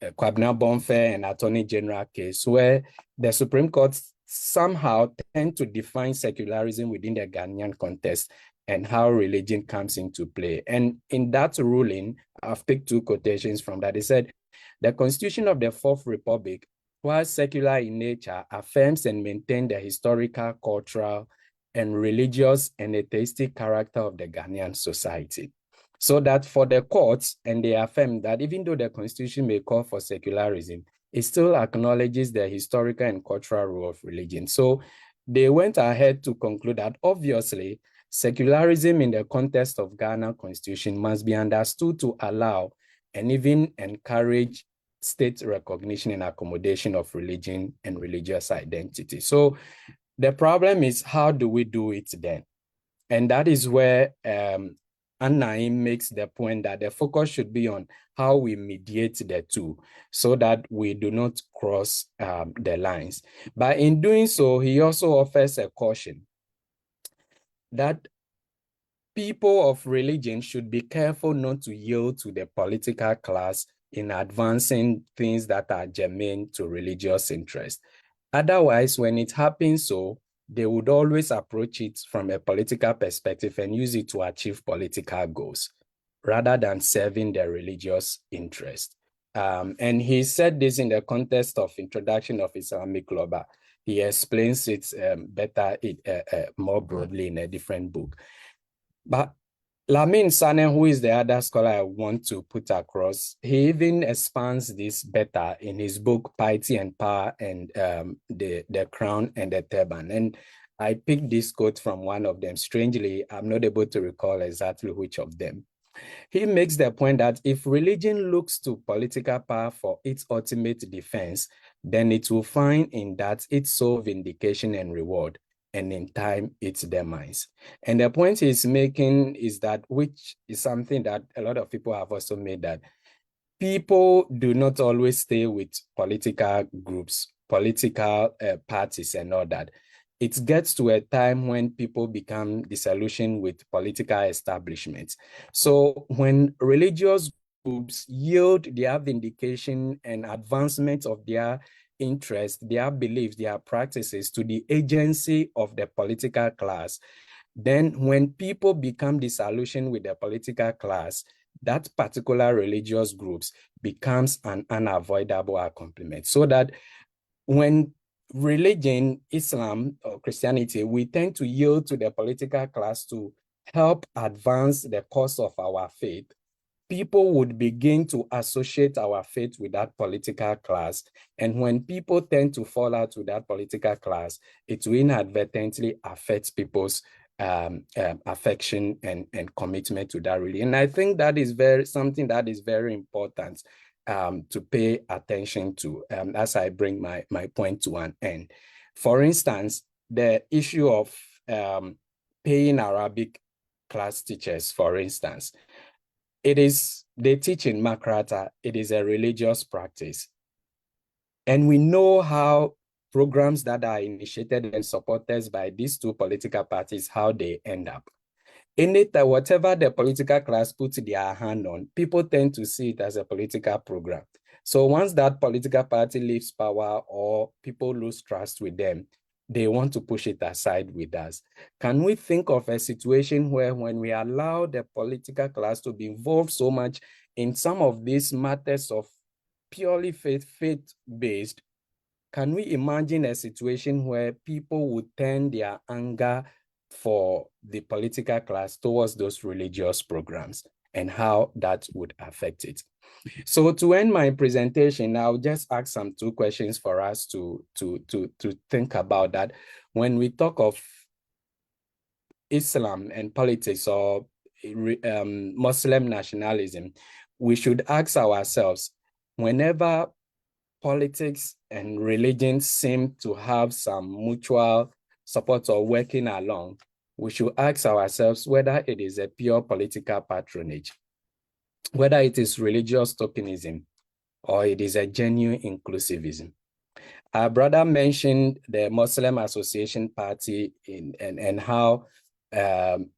Kwabena Bonfe and Attorney General case, where the Supreme Court somehow tend to define secularism within the Ghanaian context and how religion comes into play. And in that ruling, I've picked two quotations from that. They said, the Constitution of the Fourth Republic, while secular in nature, affirms and maintains the historical, cultural, and religious and atheistic character of the Ghanaian society. So that for the courts, and they affirm that even though the Constitution may call for secularism, it still acknowledges the historical and cultural role of religion. So they went ahead to conclude that obviously secularism in the context of Ghana Constitution must be understood to allow and even encourage state recognition and accommodation of religion and religious identity. So the problem is, how do we do it then? And that is where Anaim makes the point that the focus should be on how we mediate the two so that we do not cross the lines. But in doing so, he also offers a caution that people of religion should be careful not to yield to the political class in advancing things that are germane to religious interest. Otherwise, when it happens so, they would always approach it from a political perspective and use it to achieve political goals rather than serving their religious interest. And he said this in the context of introduction of Islamic law, but he explains it better, more broadly in a different book. But Lamin Sanem, who is the other scholar I want to put across, he even expands this better in his book, Piety and Power and the Crown and the Turban. And I picked this quote from one of them. Strangely, I'm not able to recall exactly which of them. He makes the point that if religion looks to political power for its ultimate defense, then it will find in that its sole vindication and reward, and in time, its demise. And the point he's making is that, which is something that a lot of people have also made, that people do not always stay with political groups, political parties and all that. it gets to a time when people become disillusioned with political establishments. So when religious groups yield their vindication and advancement of their interests, their beliefs, their practices to the agency of the political class, then when people become disillusioned with the political class, that particular religious groups becomes an unavoidable accompaniment. So that when religion, Islam or Christianity, we tend to yield to the political class to help advance the cause of our faith, people would begin to associate our faith with that political class. And when people tend to fall out with that political class, it will inadvertently affect people's affection and commitment to that religion. And I think that is something that is very important to pay attention to as I bring my point to an end. For instance, the issue of paying Arabic class teachers, for instance, they teach in Makrata, it is a religious practice. And we know how programs that are initiated and supported by these two political parties, how they end up. In it, whatever the political class puts their hand on, people tend to see it as a political program. So once that political party leaves power or people lose trust with them, they want to push it aside with us. Can we think of a situation where when we allow the political class to be involved so much in some of these matters of purely faith-based, can we imagine a situation where people would turn their anger for the political class towards those religious programs and how that would affect it? So to end my presentation, I'll just ask some two questions for us to think about that. When we talk of Islam and politics or Muslim nationalism, we should ask ourselves, whenever politics and religion seem to have some mutual support or working along, we should ask ourselves whether it is a pure political patronage, whether it is religious tokenism, or it is a genuine inclusivism. Our brother mentioned the Muslim Association Party and how Kwame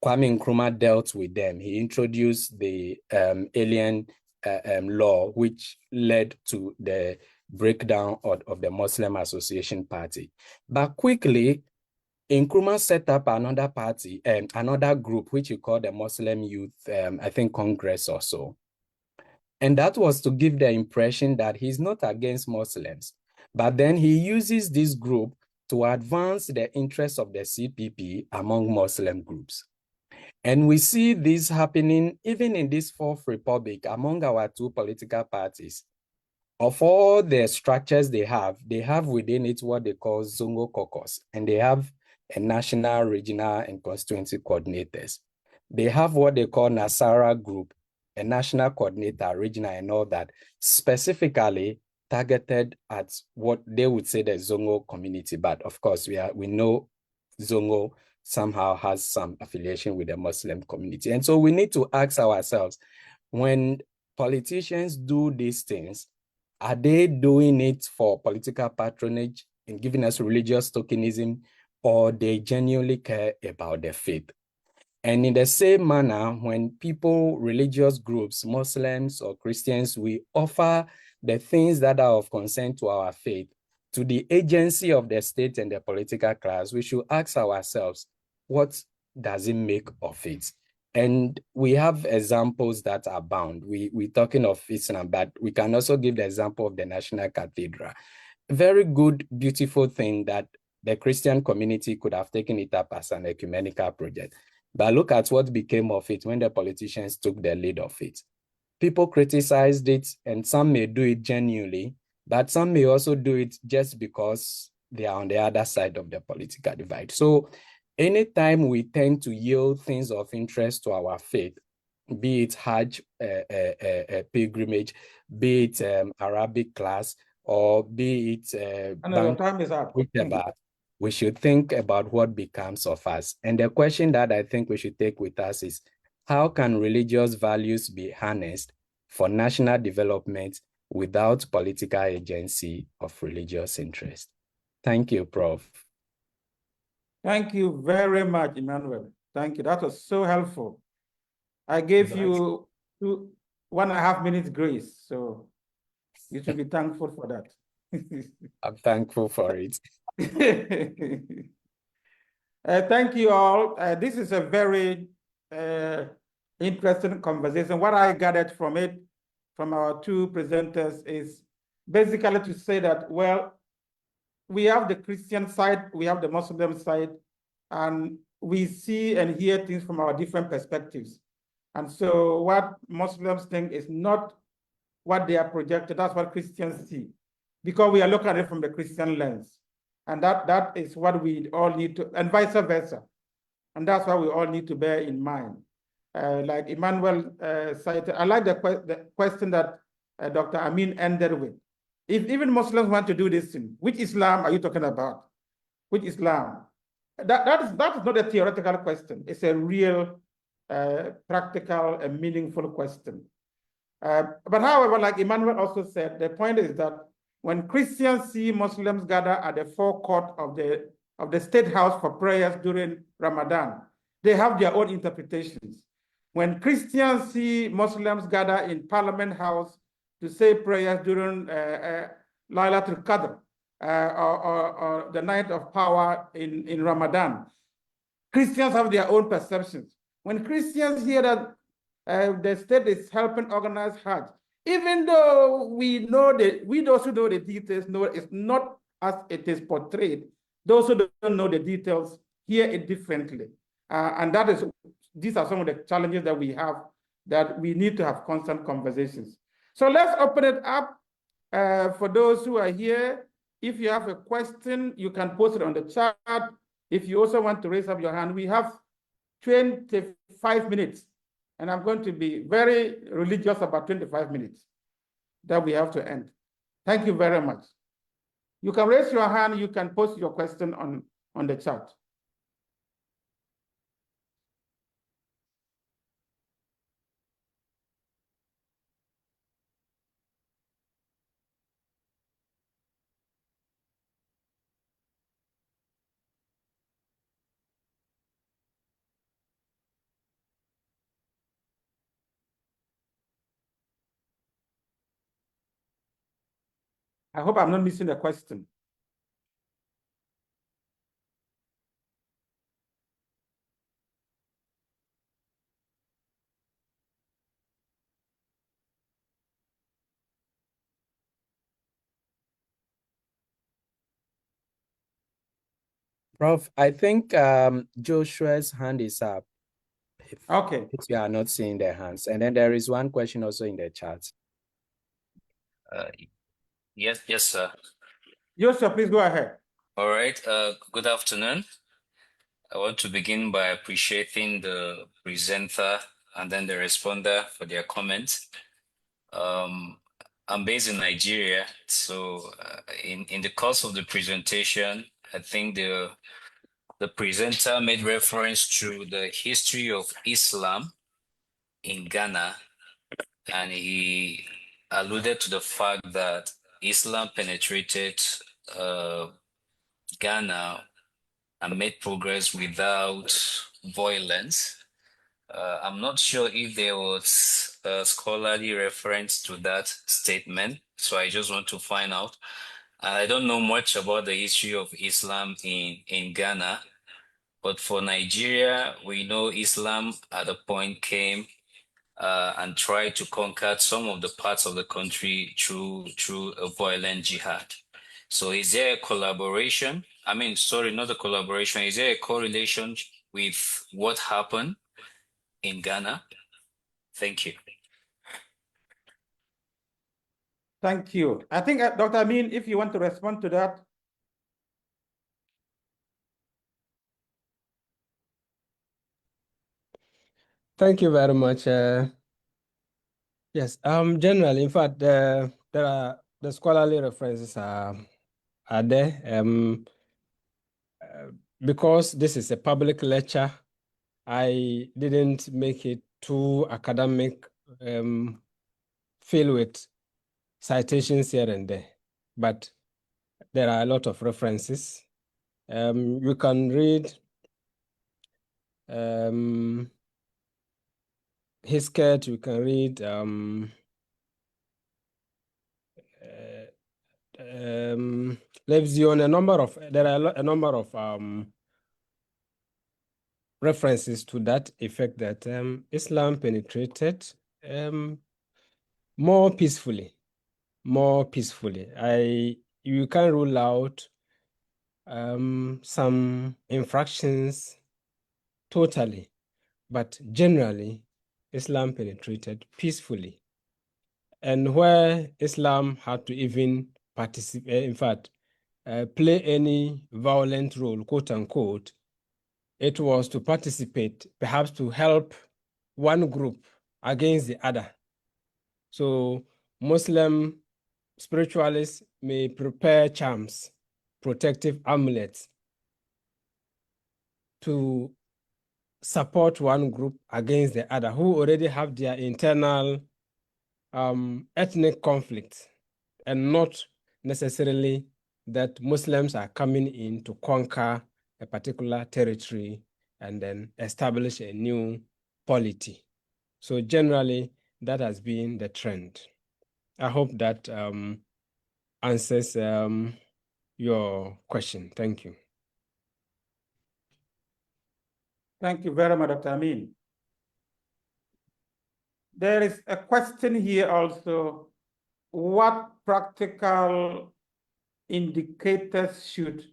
Nkrumah dealt with them. He introduced the alien law, which led to the breakdown of the Muslim Association Party. But quickly, Nkrumah set up another party, another group, which he called the Muslim Youth, I think Congress or so. And that was to give the impression that he's not against Muslims. But then he uses this group to advance the interests of the CPP among Muslim groups. And we see this happening even in this Fourth Republic among our two political parties. Of all the structures they have within it what they call Zongo caucus, and they have a national, regional, and constituency coordinators. They have what they call Nasara group, a national coordinator, regional, and all that, specifically targeted at what they would say the Zongo community. But of course, we know Zongo somehow has some affiliation with the Muslim community. And so we need to ask ourselves, when politicians do these things, are they doing it for political patronage and giving us religious tokenism, or they genuinely care about their faith? And in the same manner, when people, religious groups, Muslims or Christians, we offer the things that are of concern to our faith to the agency of the state and the political class, we should ask ourselves, what does it make of it? And we have examples that abound. We're talking of Islam, but we can also give the example of the National Cathedral. Very good, beautiful thing that the Christian community could have taken it up as an ecumenical project. But look at what became of it when the politicians took the lead of it. People criticized it, and some may do it genuinely, but some may also do it just because they are on the other side of the political divide. So anytime we tend to yield things of interest to our faith, be it Hajj pilgrimage, be it Arabic class, or be it your time is up. whichever, we should think about what becomes of us. And the question that I think we should take with us is, how can religious values be harnessed for national development without political agency of religious interest? Thank you, Prof. Thank you very much, Emmanuel. Thank you. That was so helpful. I gave you 1.5 minutes grace, so you should be thankful for that. I'm thankful for it. Thank you all. This is a very interesting conversation. What I gathered from it, from our two presenters, is basically to say that, well, we have the Christian side, we have the Muslim side, and we see and hear things from our different perspectives. And so what Muslims think is not what they are projected, that's what Christians see, because we are looking at it from the Christian lens. And that is what we all need to, and vice versa. And that's what we all need to bear in mind. Like Emmanuel cited, I like the question that Dr. Ameen ended with. If even Muslims want to do this thing, which Islam are you talking about? Which Islam? That is not a theoretical question. It's a real, practical and meaningful question. But however, like Emmanuel also said, the point is that when Christians see Muslims gather at the forecourt of the State House for prayers during Ramadan, they have their own interpretations. When Christians see Muslims gather in Parliament House to say prayers during Laylatul Qadr or the night of power in Ramadan, Christians have their own perceptions. When Christians hear that the state is helping organize Hajj, even though we those who know the details know it's not as it is portrayed, those who don't know the details hear it differently. And these are some of the challenges that we have, that we need to have constant conversations. So let's open it up for those who are here. If you have a question, you can post it on the chat. If you also want to raise up your hand, we have 25 minutes. And I'm going to be very religious about 25 minutes that we have to end. Thank you very much. You can raise your hand, you can post your question on the chat. I hope I'm not missing a question. Prof, I think Joshua's hand is up. Okay. If you are not seeing their hands. And then there is one question also in the chat. Yes, sir. Joshua, please go ahead. All right. Good afternoon. I want to begin by appreciating the presenter and then the responder for their comments. I'm based in Nigeria, so in the course of the presentation, I think the presenter made reference to the history of Islam in Ghana, and he alluded to the fact that Islam penetrated Ghana and made progress without violence. I'm not sure if there was a scholarly reference to that statement, so I just want to find out. I don't know much about the history of Islam in Ghana, but for Nigeria, we know Islam at a point came and tried to conquer some of the parts of the country through a violent jihad. So is there a collaboration? I mean, sorry, not a collaboration. Is there a correlation with what happened in Ghana? Thank you. Thank you. I think, Dr. Ameen, if you want to respond to that. Thank you very much. Yes, generally, in fact, there are the scholarly references are there. Because this is a public lecture, I didn't make it too academic, filled with citations here and there. But there are a lot of references. You can read Hisket, you can read Levzion, there are a number of references to that effect that Islam penetrated more peacefully. You can rule out some infractions totally, but generally Islam penetrated peacefully. And where Islam had to even participate, in fact, play any violent role, quote unquote, it was to participate, perhaps to help one group against the other. So Muslim spiritualists may prepare charms, protective amulets to support one group against the other who already have their internal ethnic conflict, and not necessarily that Muslims are coming in to conquer a particular territory and then establish a new polity. So generally, that has been the trend. I hope that answers your question. Thank you. Thank you very much, Dr. Ameen. There is a question here also. What practical indicators should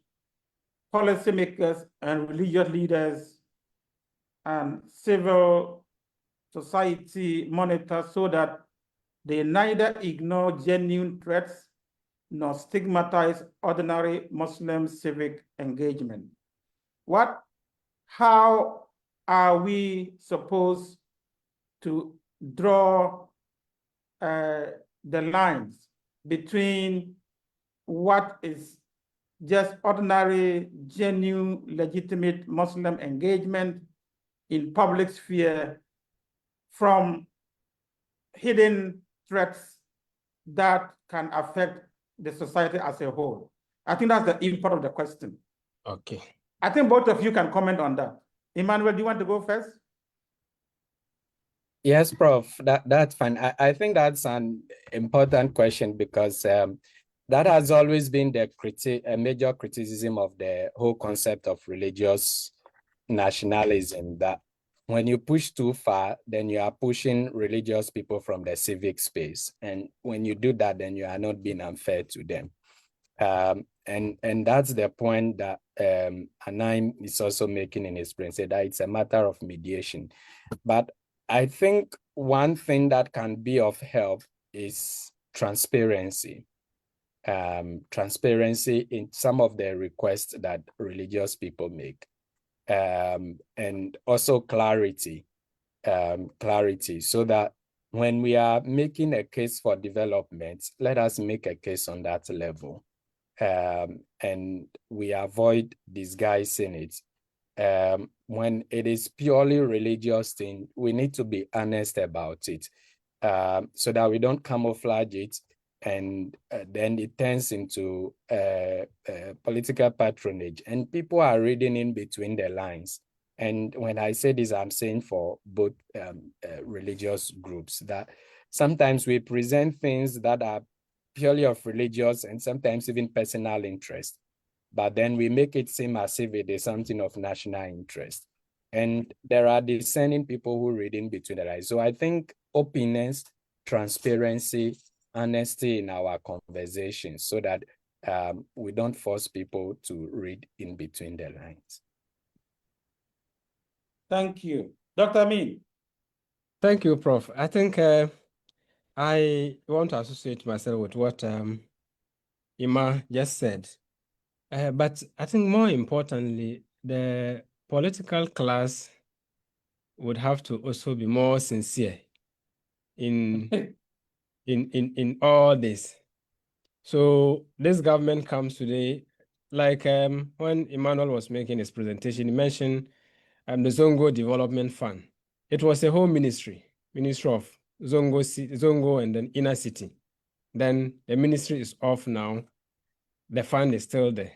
policymakers and religious leaders and civil society monitor so that they neither ignore genuine threats nor stigmatize ordinary Muslim civic engagement? How are we supposed to draw the lines between what is just ordinary, genuine, legitimate Muslim engagement in public sphere from hidden threats that can affect the society as a whole? I think that's the import of the question. Okay. I think both of you can comment on that. Emmanuel, do you want to go first? Yes, Prof, that's fine. I think that's an important question because that has always been a major criticism of the whole concept of religious nationalism, that when you push too far, then you are pushing religious people from the civic space. And when you do that, then you are not being unfair to them. And that's the point that Anaim is also making in his principle, that it's a matter of mediation. But I think one thing that can be of help is transparency. Transparency in some of the requests that religious people make. And also clarity, so that when we are making a case for development, let us make a case on that level. And we avoid disguising it. When it is purely religious thing, we need to be honest about it, so that we don't camouflage it, and then it turns into political patronage, and people are reading in between the lines. And when I say this, I'm saying for both religious groups, that sometimes we present things that are purely of religious and sometimes even personal interest, but then we make it seem as if it is something of national interest. And there are discerning people who read in between the lines. So I think openness, transparency, honesty in our conversations, so that we don't force people to read in between the lines. Thank you. Dr. Ameen. Thank you, Prof. I think I want to associate myself with what Ima just said. But I think more importantly, the political class would have to also be more sincere in all this. So this government comes today, like when Emmanuel was making his presentation, he mentioned the Zongo Development Fund. It was a whole ministry of Zongo and then inner city. Then the ministry is off now. the fund is still there.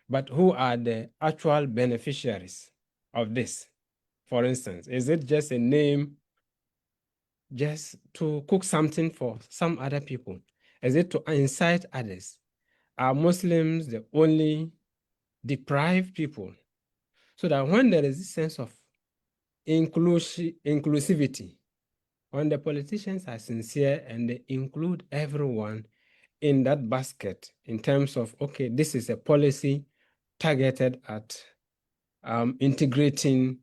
But who are the actual beneficiaries of this? For instance, is it just a name just to cook something for some other people? Is it to incite others? Are Muslims the only deprived people? So that when there is this sense of inclusivity, when the politicians are sincere and they include everyone in that basket in terms of, okay, this is a policy targeted at integrating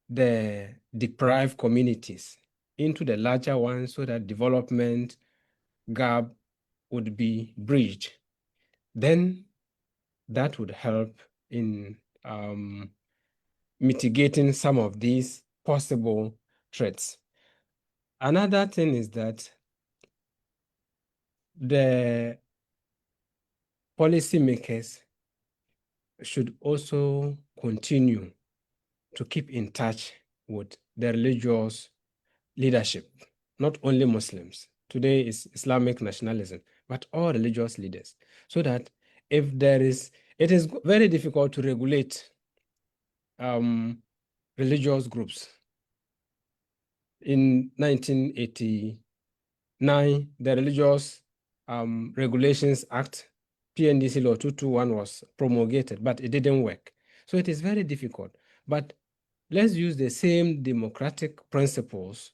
the deprived communities into the larger ones so that development gap would be bridged, then that would help in mitigating some of these possible threats. Another thing is that the policymakers should also continue to keep in touch with the religious leadership, not only Muslims. Today is Islamic nationalism, but all religious leaders, so that if there is, it is very difficult to regulate religious groups. In 1989, the Religious Regulations Act, PNDC Law 221, was promulgated, but it didn't work. So it is very difficult. But let's use the same democratic principles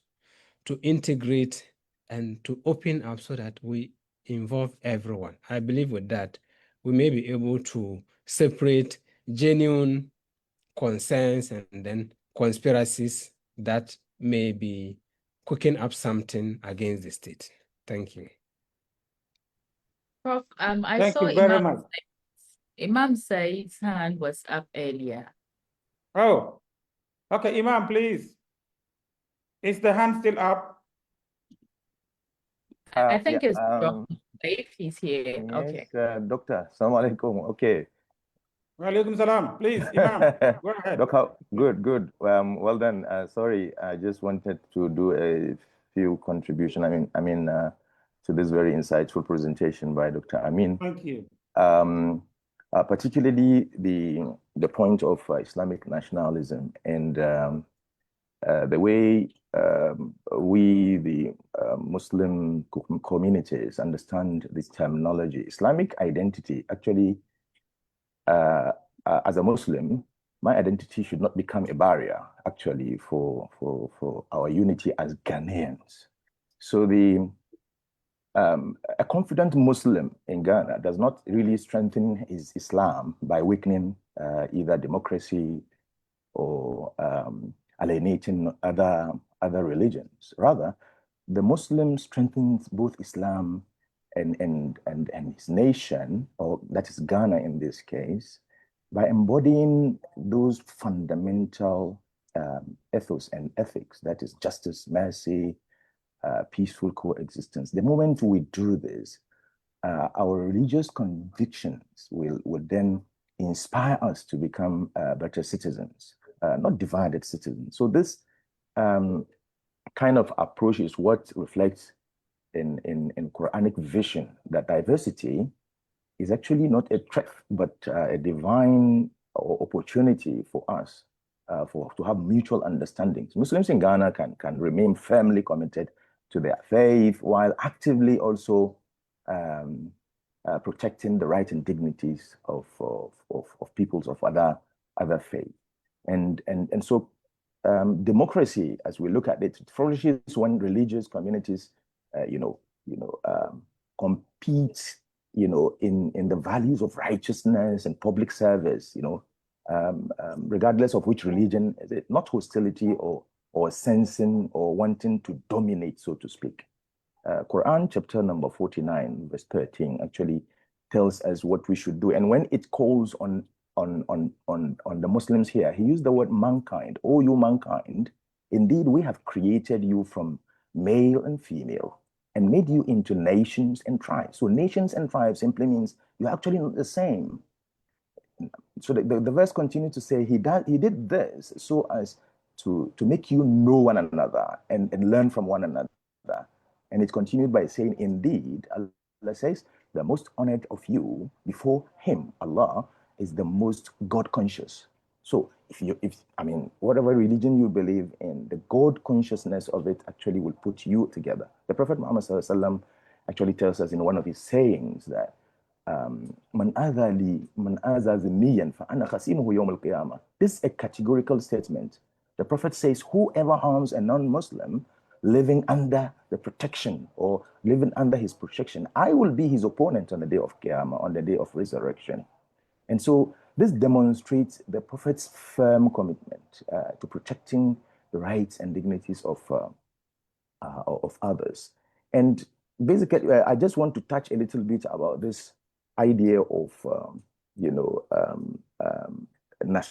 to integrate and to open up so that we involve everyone. I believe with that, we may be able to separate genuine concerns and then conspiracies that may be cooking up something against the state. Thank you. Prof, I Thank saw you very much. Imam Said's hand was up earlier. Oh, okay, Imam, please. Is the hand still up? I think Yeah, it's Dr. Saif, he's here. yes, Okay. Doctor. Assalamu alaikum. Okay. Walaikum salam. Please, Imam, go ahead. Doctor, good. Well done. Sorry, I just wanted to do a few contribution. To this very insightful presentation by Dr. Ameen. Thank you. Particularly the point of Islamic nationalism and the way we, the Muslim communities, understand this terminology. Islamic identity, actually, as a Muslim, my identity should not become a barrier, actually, for our unity as Ghanaians. So a confident Muslim in Ghana does not really strengthen his Islam by weakening either democracy or alienating other religions. Rather, the Muslim strengthens both Islam and his nation, or that is Ghana in this case, by embodying those fundamental ethos and ethics, that is justice, mercy, peaceful coexistence. The moment we do this, our religious convictions will then inspire us to become better citizens, not divided citizens. So this kind of approach is what reflects in Quranic vision, that diversity is actually not a threat, but a divine opportunity for us to have mutual understandings. Muslims in Ghana can remain firmly committed to their faith while actively also protecting the rights and dignities of peoples of other faith. And so democracy, as we look at it, flourishes when religious communities, compete, in the values of righteousness and public service, regardless of which religion is it, not hostility or sensing or wanting to dominate, so to speak. Quran chapter number 49, verse 13, actually tells us what we should do. And when it calls on the Muslims here, he used the word mankind. Oh, you mankind, indeed we have created you from male and female and made you into nations and tribes. So nations and tribes simply means you're actually not the same. So the verse continues to say he did this so as to make you know one another and learn from one another. And it continued by saying, indeed, Allah says, the most honored of you before him, Allah, is the most God conscious. So I mean, whatever religion you believe in, the God consciousness of it actually will put you together. The Prophet Muhammad SAW actually tells us in one of his sayings that Man aza zimmiyan fa ana khasimuhu yawm al-qiyamah. This is a categorical statement. The Prophet says, whoever harms a non-Muslim living under the protection or living under his protection, I will be his opponent on the day of Qiyamah, on the day of resurrection. And so this demonstrates the Prophet's firm commitment to protecting the rights and dignities of others. And basically, I just want to touch a little bit about this idea of,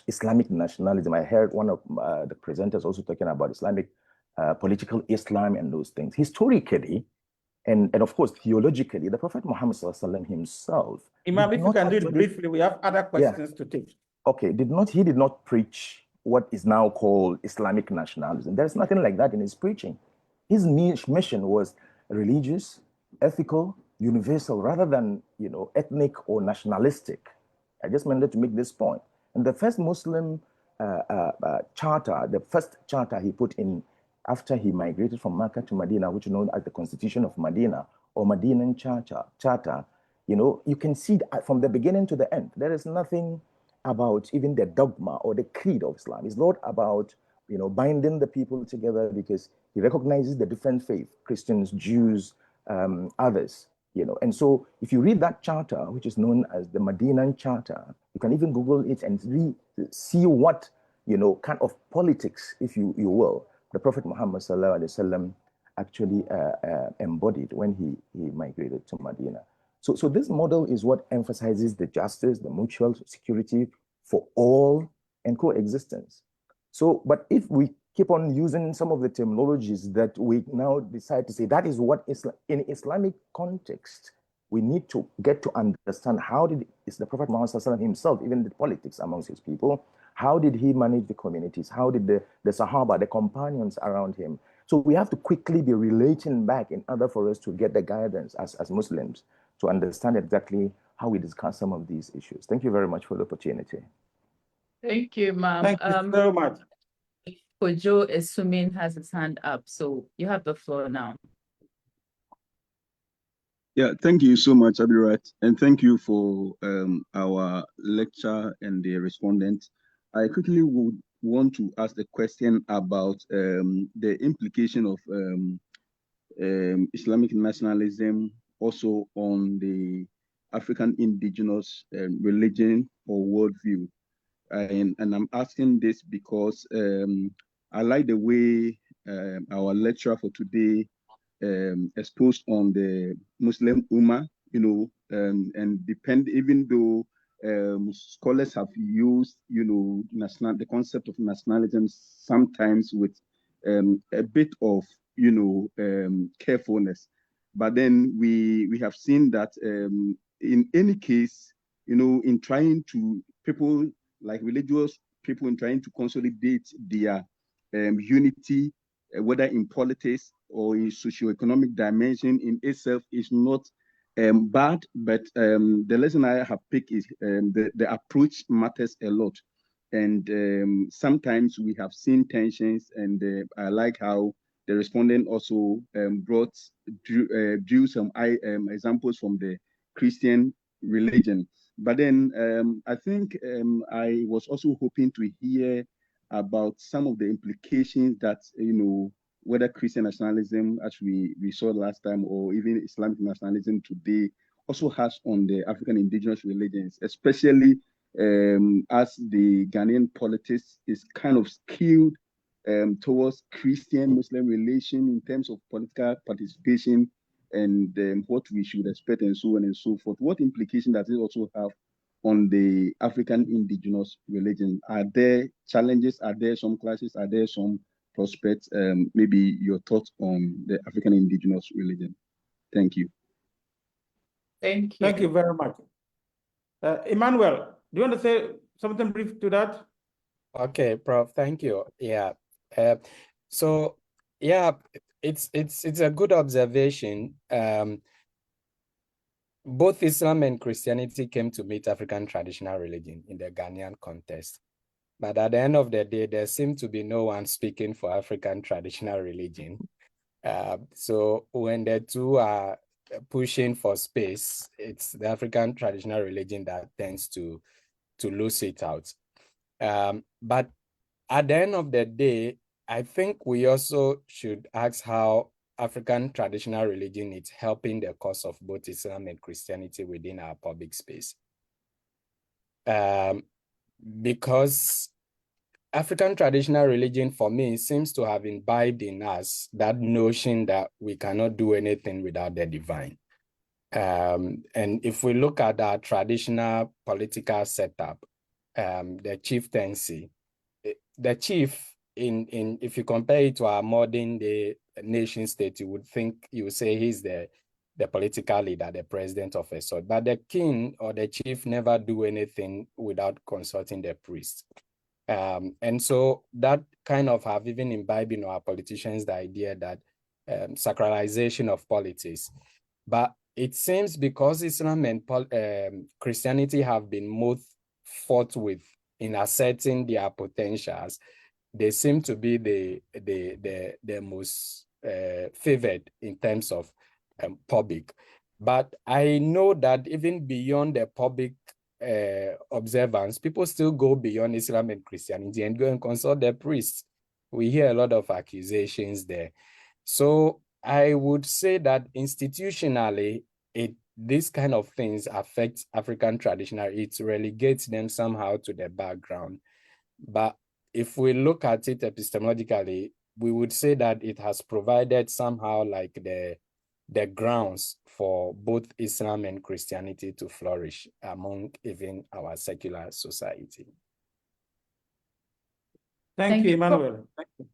Islamic nationalism. I heard one of the presenters also talking about Islamic political Islam and those things. Historically, and of course, theologically, the Prophet Muhammad SAW himself. Imam, if you can do it briefly, we have other questions to take. Okay, he did not preach what is now called Islamic nationalism. There's nothing like that in his preaching. His mission was religious, ethical, universal, rather than, ethnic or nationalistic. I just wanted to make this point. And the first Muslim charter, the first charter he put in after he migrated from Mecca to Medina, which is known as the Constitution of Medina or Medinan Charter, you can see that from the beginning to the end, there is nothing about even the dogma or the creed of Islam. It's not about, binding the people together, because he recognizes the different faiths, Christians, Jews, others, And so if you read that charter, which is known as the Medinan Charter, you can even Google it and see what, kind of politics, if you will, the Prophet Muhammad SAW actually embodied when he migrated to Medina. So this model is what emphasizes the justice, the mutual security for all and coexistence. So, but if we keep on using some of the terminologies that we now decide to say that is what in Islamic context, we need to get to understand how is the Prophet Muhammad SAW himself, even the politics amongst his people, how did he manage the communities? How did the Sahaba, the companions around him? So we have to quickly be relating back in order for us to get the guidance as Muslims to understand exactly how we discuss some of these issues. Thank you very much for the opportunity. Thank you, ma'am. Thank you so much. Kojo Esumin has his hand up, so you have the floor now. Yeah, thank you so much, Abirat, and thank you for our lecture and the respondent. I quickly would want to ask a question about the implication of Islamic nationalism also on the African indigenous religion or worldview. And I'm asking this because I like the way our lecturer for today exposed on the Muslim Ummah, and depend, even though scholars have used, the concept of nationalism sometimes with a bit of, carefulness. But then we have seen that in any case, in trying to, people like religious people in trying to consolidate their unity, whether in politics or in socioeconomic dimension in itself is not bad, but the lesson I have picked is the approach matters a lot. And sometimes we have seen tensions, and I like how the respondent also drew some examples from the Christian religion. But then I think I was also hoping to hear about some of the implications that, whether Christian nationalism, as we saw last time, or even Islamic nationalism today, also has on the African indigenous religions, especially as the Ghanaian politics is kind of skewed towards Christian-Muslim relation in terms of political participation and what we should expect and so on and so forth. What implication does it also have on the African indigenous religion? Are there challenges? Are there some clashes? Are there some prospects? Maybe your thoughts on the African indigenous religion. Thank you. Thank you. Thank you very much. Emmanuel, do you want to say something brief to that? Okay, Prof. Thank you. Yeah. So yeah, it's a good observation. both Islam and Christianity came to meet African traditional religion in the Ghanaian context. But at the end of the day, there seemed to be no one speaking for African traditional religion. So when the two are pushing for space, it's the African traditional religion that tends to lose it out. But at the end of the day, I think we also should ask how African traditional religion is helping the cause of both Islam and Christianity within our public space. Because African traditional religion, for me, seems to have imbibed in us that notion that we cannot do anything without the divine. And if we look at our traditional political setup, the chieftaincy, the chief, if you compare it to our modern day nation state, you would say he's the political leader, the president of a sort. But the king or the chief never do anything without consulting the priest. And so that kind of have even imbibed in our politicians the idea that sacralization of politics. But it seems because Islam and Christianity have been most fought with in asserting their potentials, they seem to be the most favored in terms of public. But I know that even beyond the public observance, people still go beyond Islam and Christianity and go and consult their priests. We hear a lot of accusations there. So I would say that institutionally, these kind of things affect African traditional. It relegates them somehow to the background. But if we look at it epistemologically, we would say that it has provided somehow like the grounds for both Islam and Christianity to flourish among even our secular society. Thank you, Emmanuel. Thank you.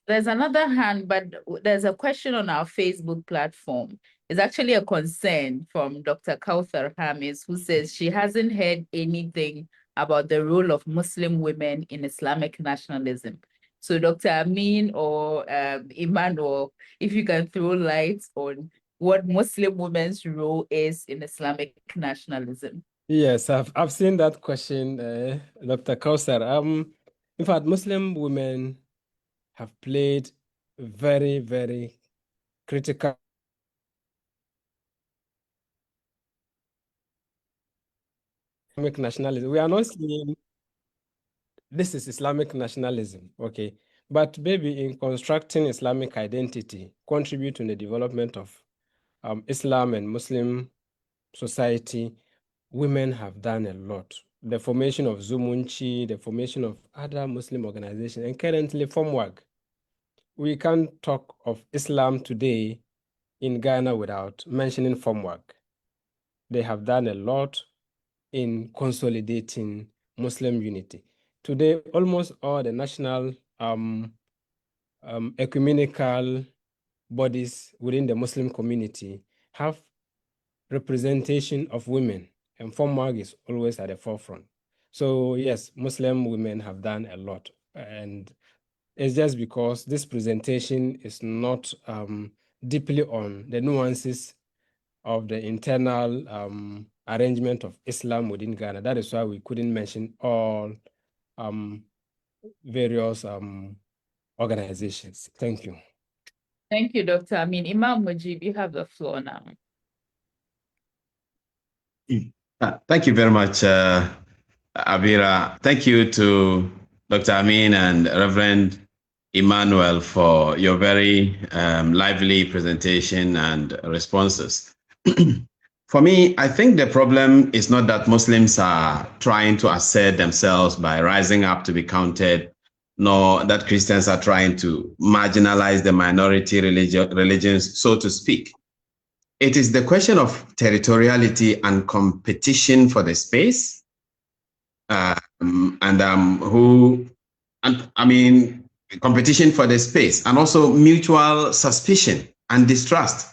There's another hand, but there's a question on our Facebook platform. It's actually a concern from Dr. Kauthar Hamis, who says she hasn't heard anything about the role of Muslim women in Islamic nationalism. So Dr. Ameen or Emmanuel, if you can throw light on what Muslim women's role is in Islamic nationalism. Yes, I've seen that question, Dr. Kauthar. In fact, Muslim women have played very, very critical Islamic nationalism. We are not saying this is Islamic nationalism, okay? But maybe in constructing Islamic identity, contribute to the development of Islam and Muslim society, women have done a lot. The formation of Zumunchi, the formation of other Muslim organizations, and currently FOMWAG. We can't talk of Islam today in Ghana without mentioning FOMWAG. They have done a lot in consolidating Muslim unity. Today, almost all the national ecumenical bodies within the Muslim community have representation of women, and FOMWAG is always at the forefront. So yes, Muslim women have done a lot, and it's just because this presentation is not deeply on the nuances of the internal arrangement of Islam within Ghana. That is why we couldn't mention all various organizations. Thank you. Thank you, Dr. Ameen. Imam Mujib, you have the floor now. Thank you very much, Abira. Thank you to Dr. Ameen and Reverend Emmanuel for your very lively presentation and responses. For me, I think the problem is not that Muslims are trying to assert themselves by rising up to be counted, nor that Christians are trying to marginalize the minority religions, so to speak. It is the question of territoriality and competition for the space, competition for the space, and also mutual suspicion and distrust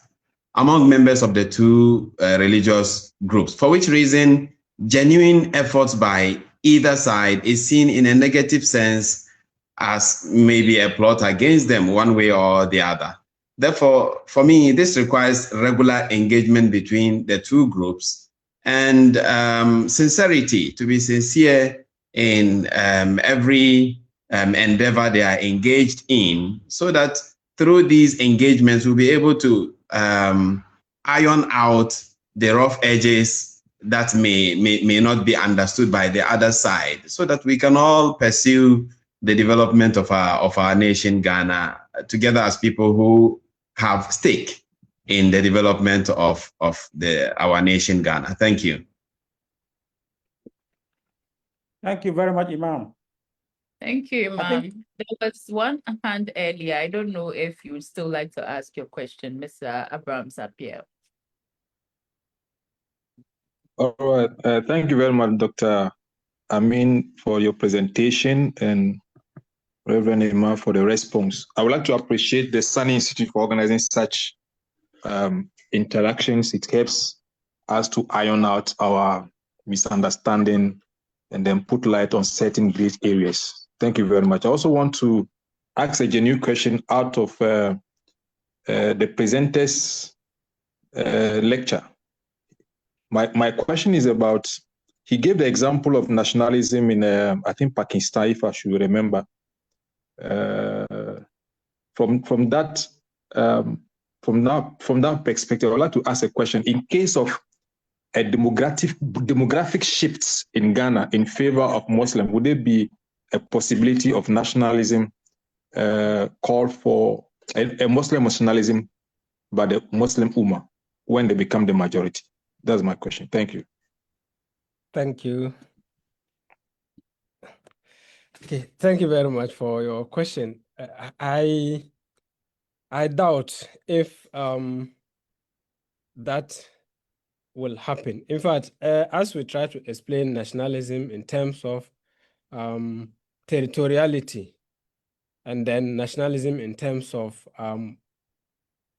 among members of the two religious groups, for which reason genuine efforts by either side is seen in a negative sense as maybe a plot against them one way or the other. Therefore, for me, this requires regular engagement between the two groups and sincerity, to be sincere in every endeavor they are engaged in, so that through these engagements, we'll be able to iron out the rough edges that may not be understood by the other side, so that we can all pursue the development of our nation, Ghana, together as people who have stake in the development of our nation, Ghana. Thank you. Thank you very much, Imam. Thank you, I think- Imam. There was one hand earlier. I don't know if you would still like to ask your question, Mr. Abraham Sapir. All right. Thank you very much, Dr. Ameen, for your presentation, and Reverend Imam for the response. I would like to appreciate the Sunny Institute for organizing such interactions. It helps us to iron out our misunderstanding and then put light on certain great areas. Thank you very much. I also want to ask a genuine question out of the presenter's lecture. My question is about, he gave the example of nationalism in, I think, Pakistan, if I should remember. From that perspective, I would like to ask a question. In case of a demographic shifts in Ghana in favor of Muslim, would there be a possibility of nationalism called for a Muslim nationalism by the Muslim Ummah when they become the majority? That's my question. Thank you. Thank you. Okay, thank you very much for your question. I doubt if that will happen. In fact, as we try to explain nationalism in terms of territoriality, and then nationalism in terms of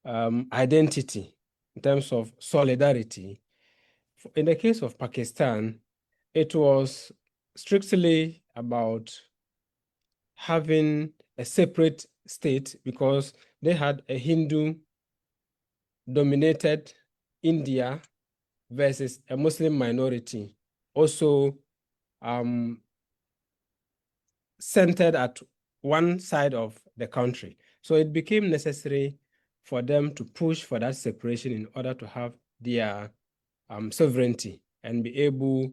identity, in terms of solidarity. In the case of Pakistan, it was strictly about having a separate state because they had a Hindu-dominated India versus a Muslim minority, also centered at one side of the country. So it became necessary for them to push for that separation in order to have their sovereignty and be able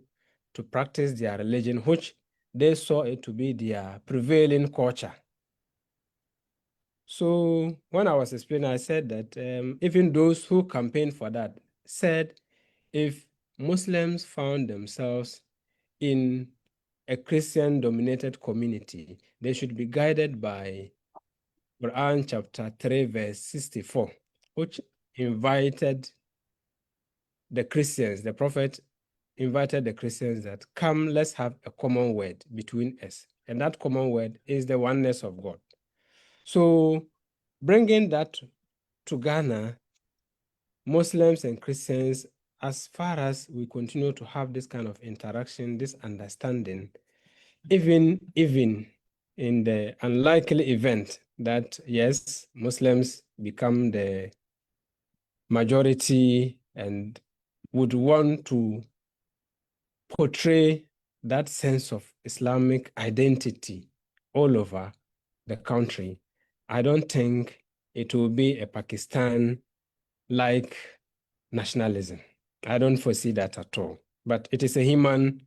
to practice their religion, which they saw it to be their prevailing culture. So when I was explaining, I said that even those who campaigned for that said if Muslims found themselves in a Christian-dominated community, they should be guided by Quran chapter 3, verse 64, which invited the Christians, the Prophet invited the Christians that, come, let's have a common word between us. And that common word is the oneness of God. So bringing that to Ghana, Muslims and Christians, as far as we continue to have this kind of interaction, this understanding, even in the unlikely event that, yes, Muslims become the majority and would want to portray that sense of Islamic identity all over the country, I don't think it will be a Pakistan-like nationalism. I don't foresee that at all. But it is a human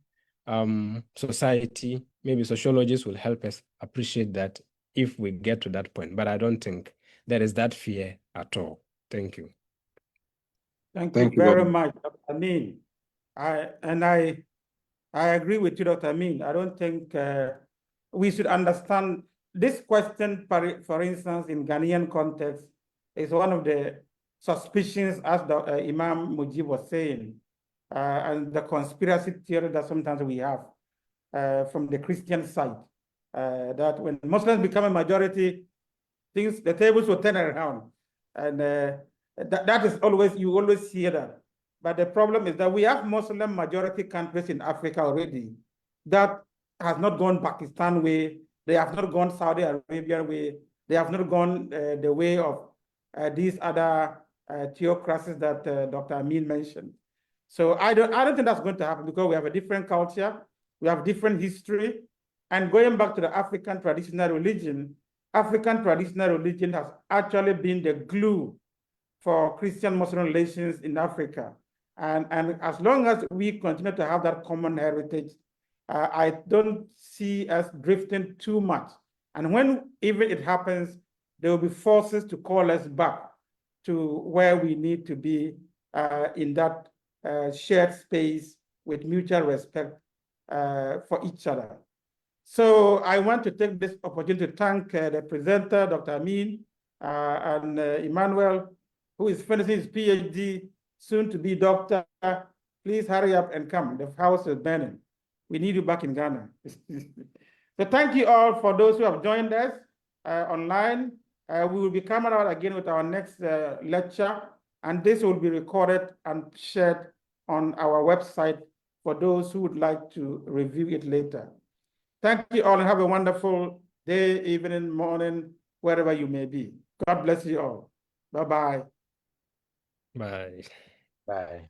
society. Maybe sociologists will help us appreciate that if we get to that point. But I don't think there is that fear at all. Thank you. Thank you very much, Dr. Ameen. I agree with you, Dr. Ameen. I don't think we should understand this question, for instance, in Ghanaian context, is one of the suspicions, as Imam Mujib was saying, and the conspiracy theory that sometimes we have from the Christian side, that when Muslims become a majority, the tables will turn around. And that is always, you always hear that. But the problem is that we have Muslim majority countries in Africa already that has not gone Pakistan way, they have not gone Saudi Arabia way, they have not gone the way of these other theocracies that Dr. Ameen mentioned. So I don't think that's going to happen because we have a different culture, we have different history, and going back to the African traditional religion has actually been the glue for Christian-Muslim relations in Africa. And as long as we continue to have that common heritage, I don't see us drifting too much. And when even it happens, there will be forces to call us back to where we need to be in that shared space with mutual respect for each other. So I want to take this opportunity to thank the presenter, Dr. Ameen, and Emmanuel, who is finishing his PhD, soon to be doctor. Please hurry up and come. The house is burning. We need you back in Ghana. So thank you all for those who have joined us online. We will be coming out again with our next lecture, and this will be recorded and shared on our website for those who would like to review it later. Thank you all and have a wonderful day, evening, morning, wherever you may be. God bless you all. Bye-bye. Bye. Bye.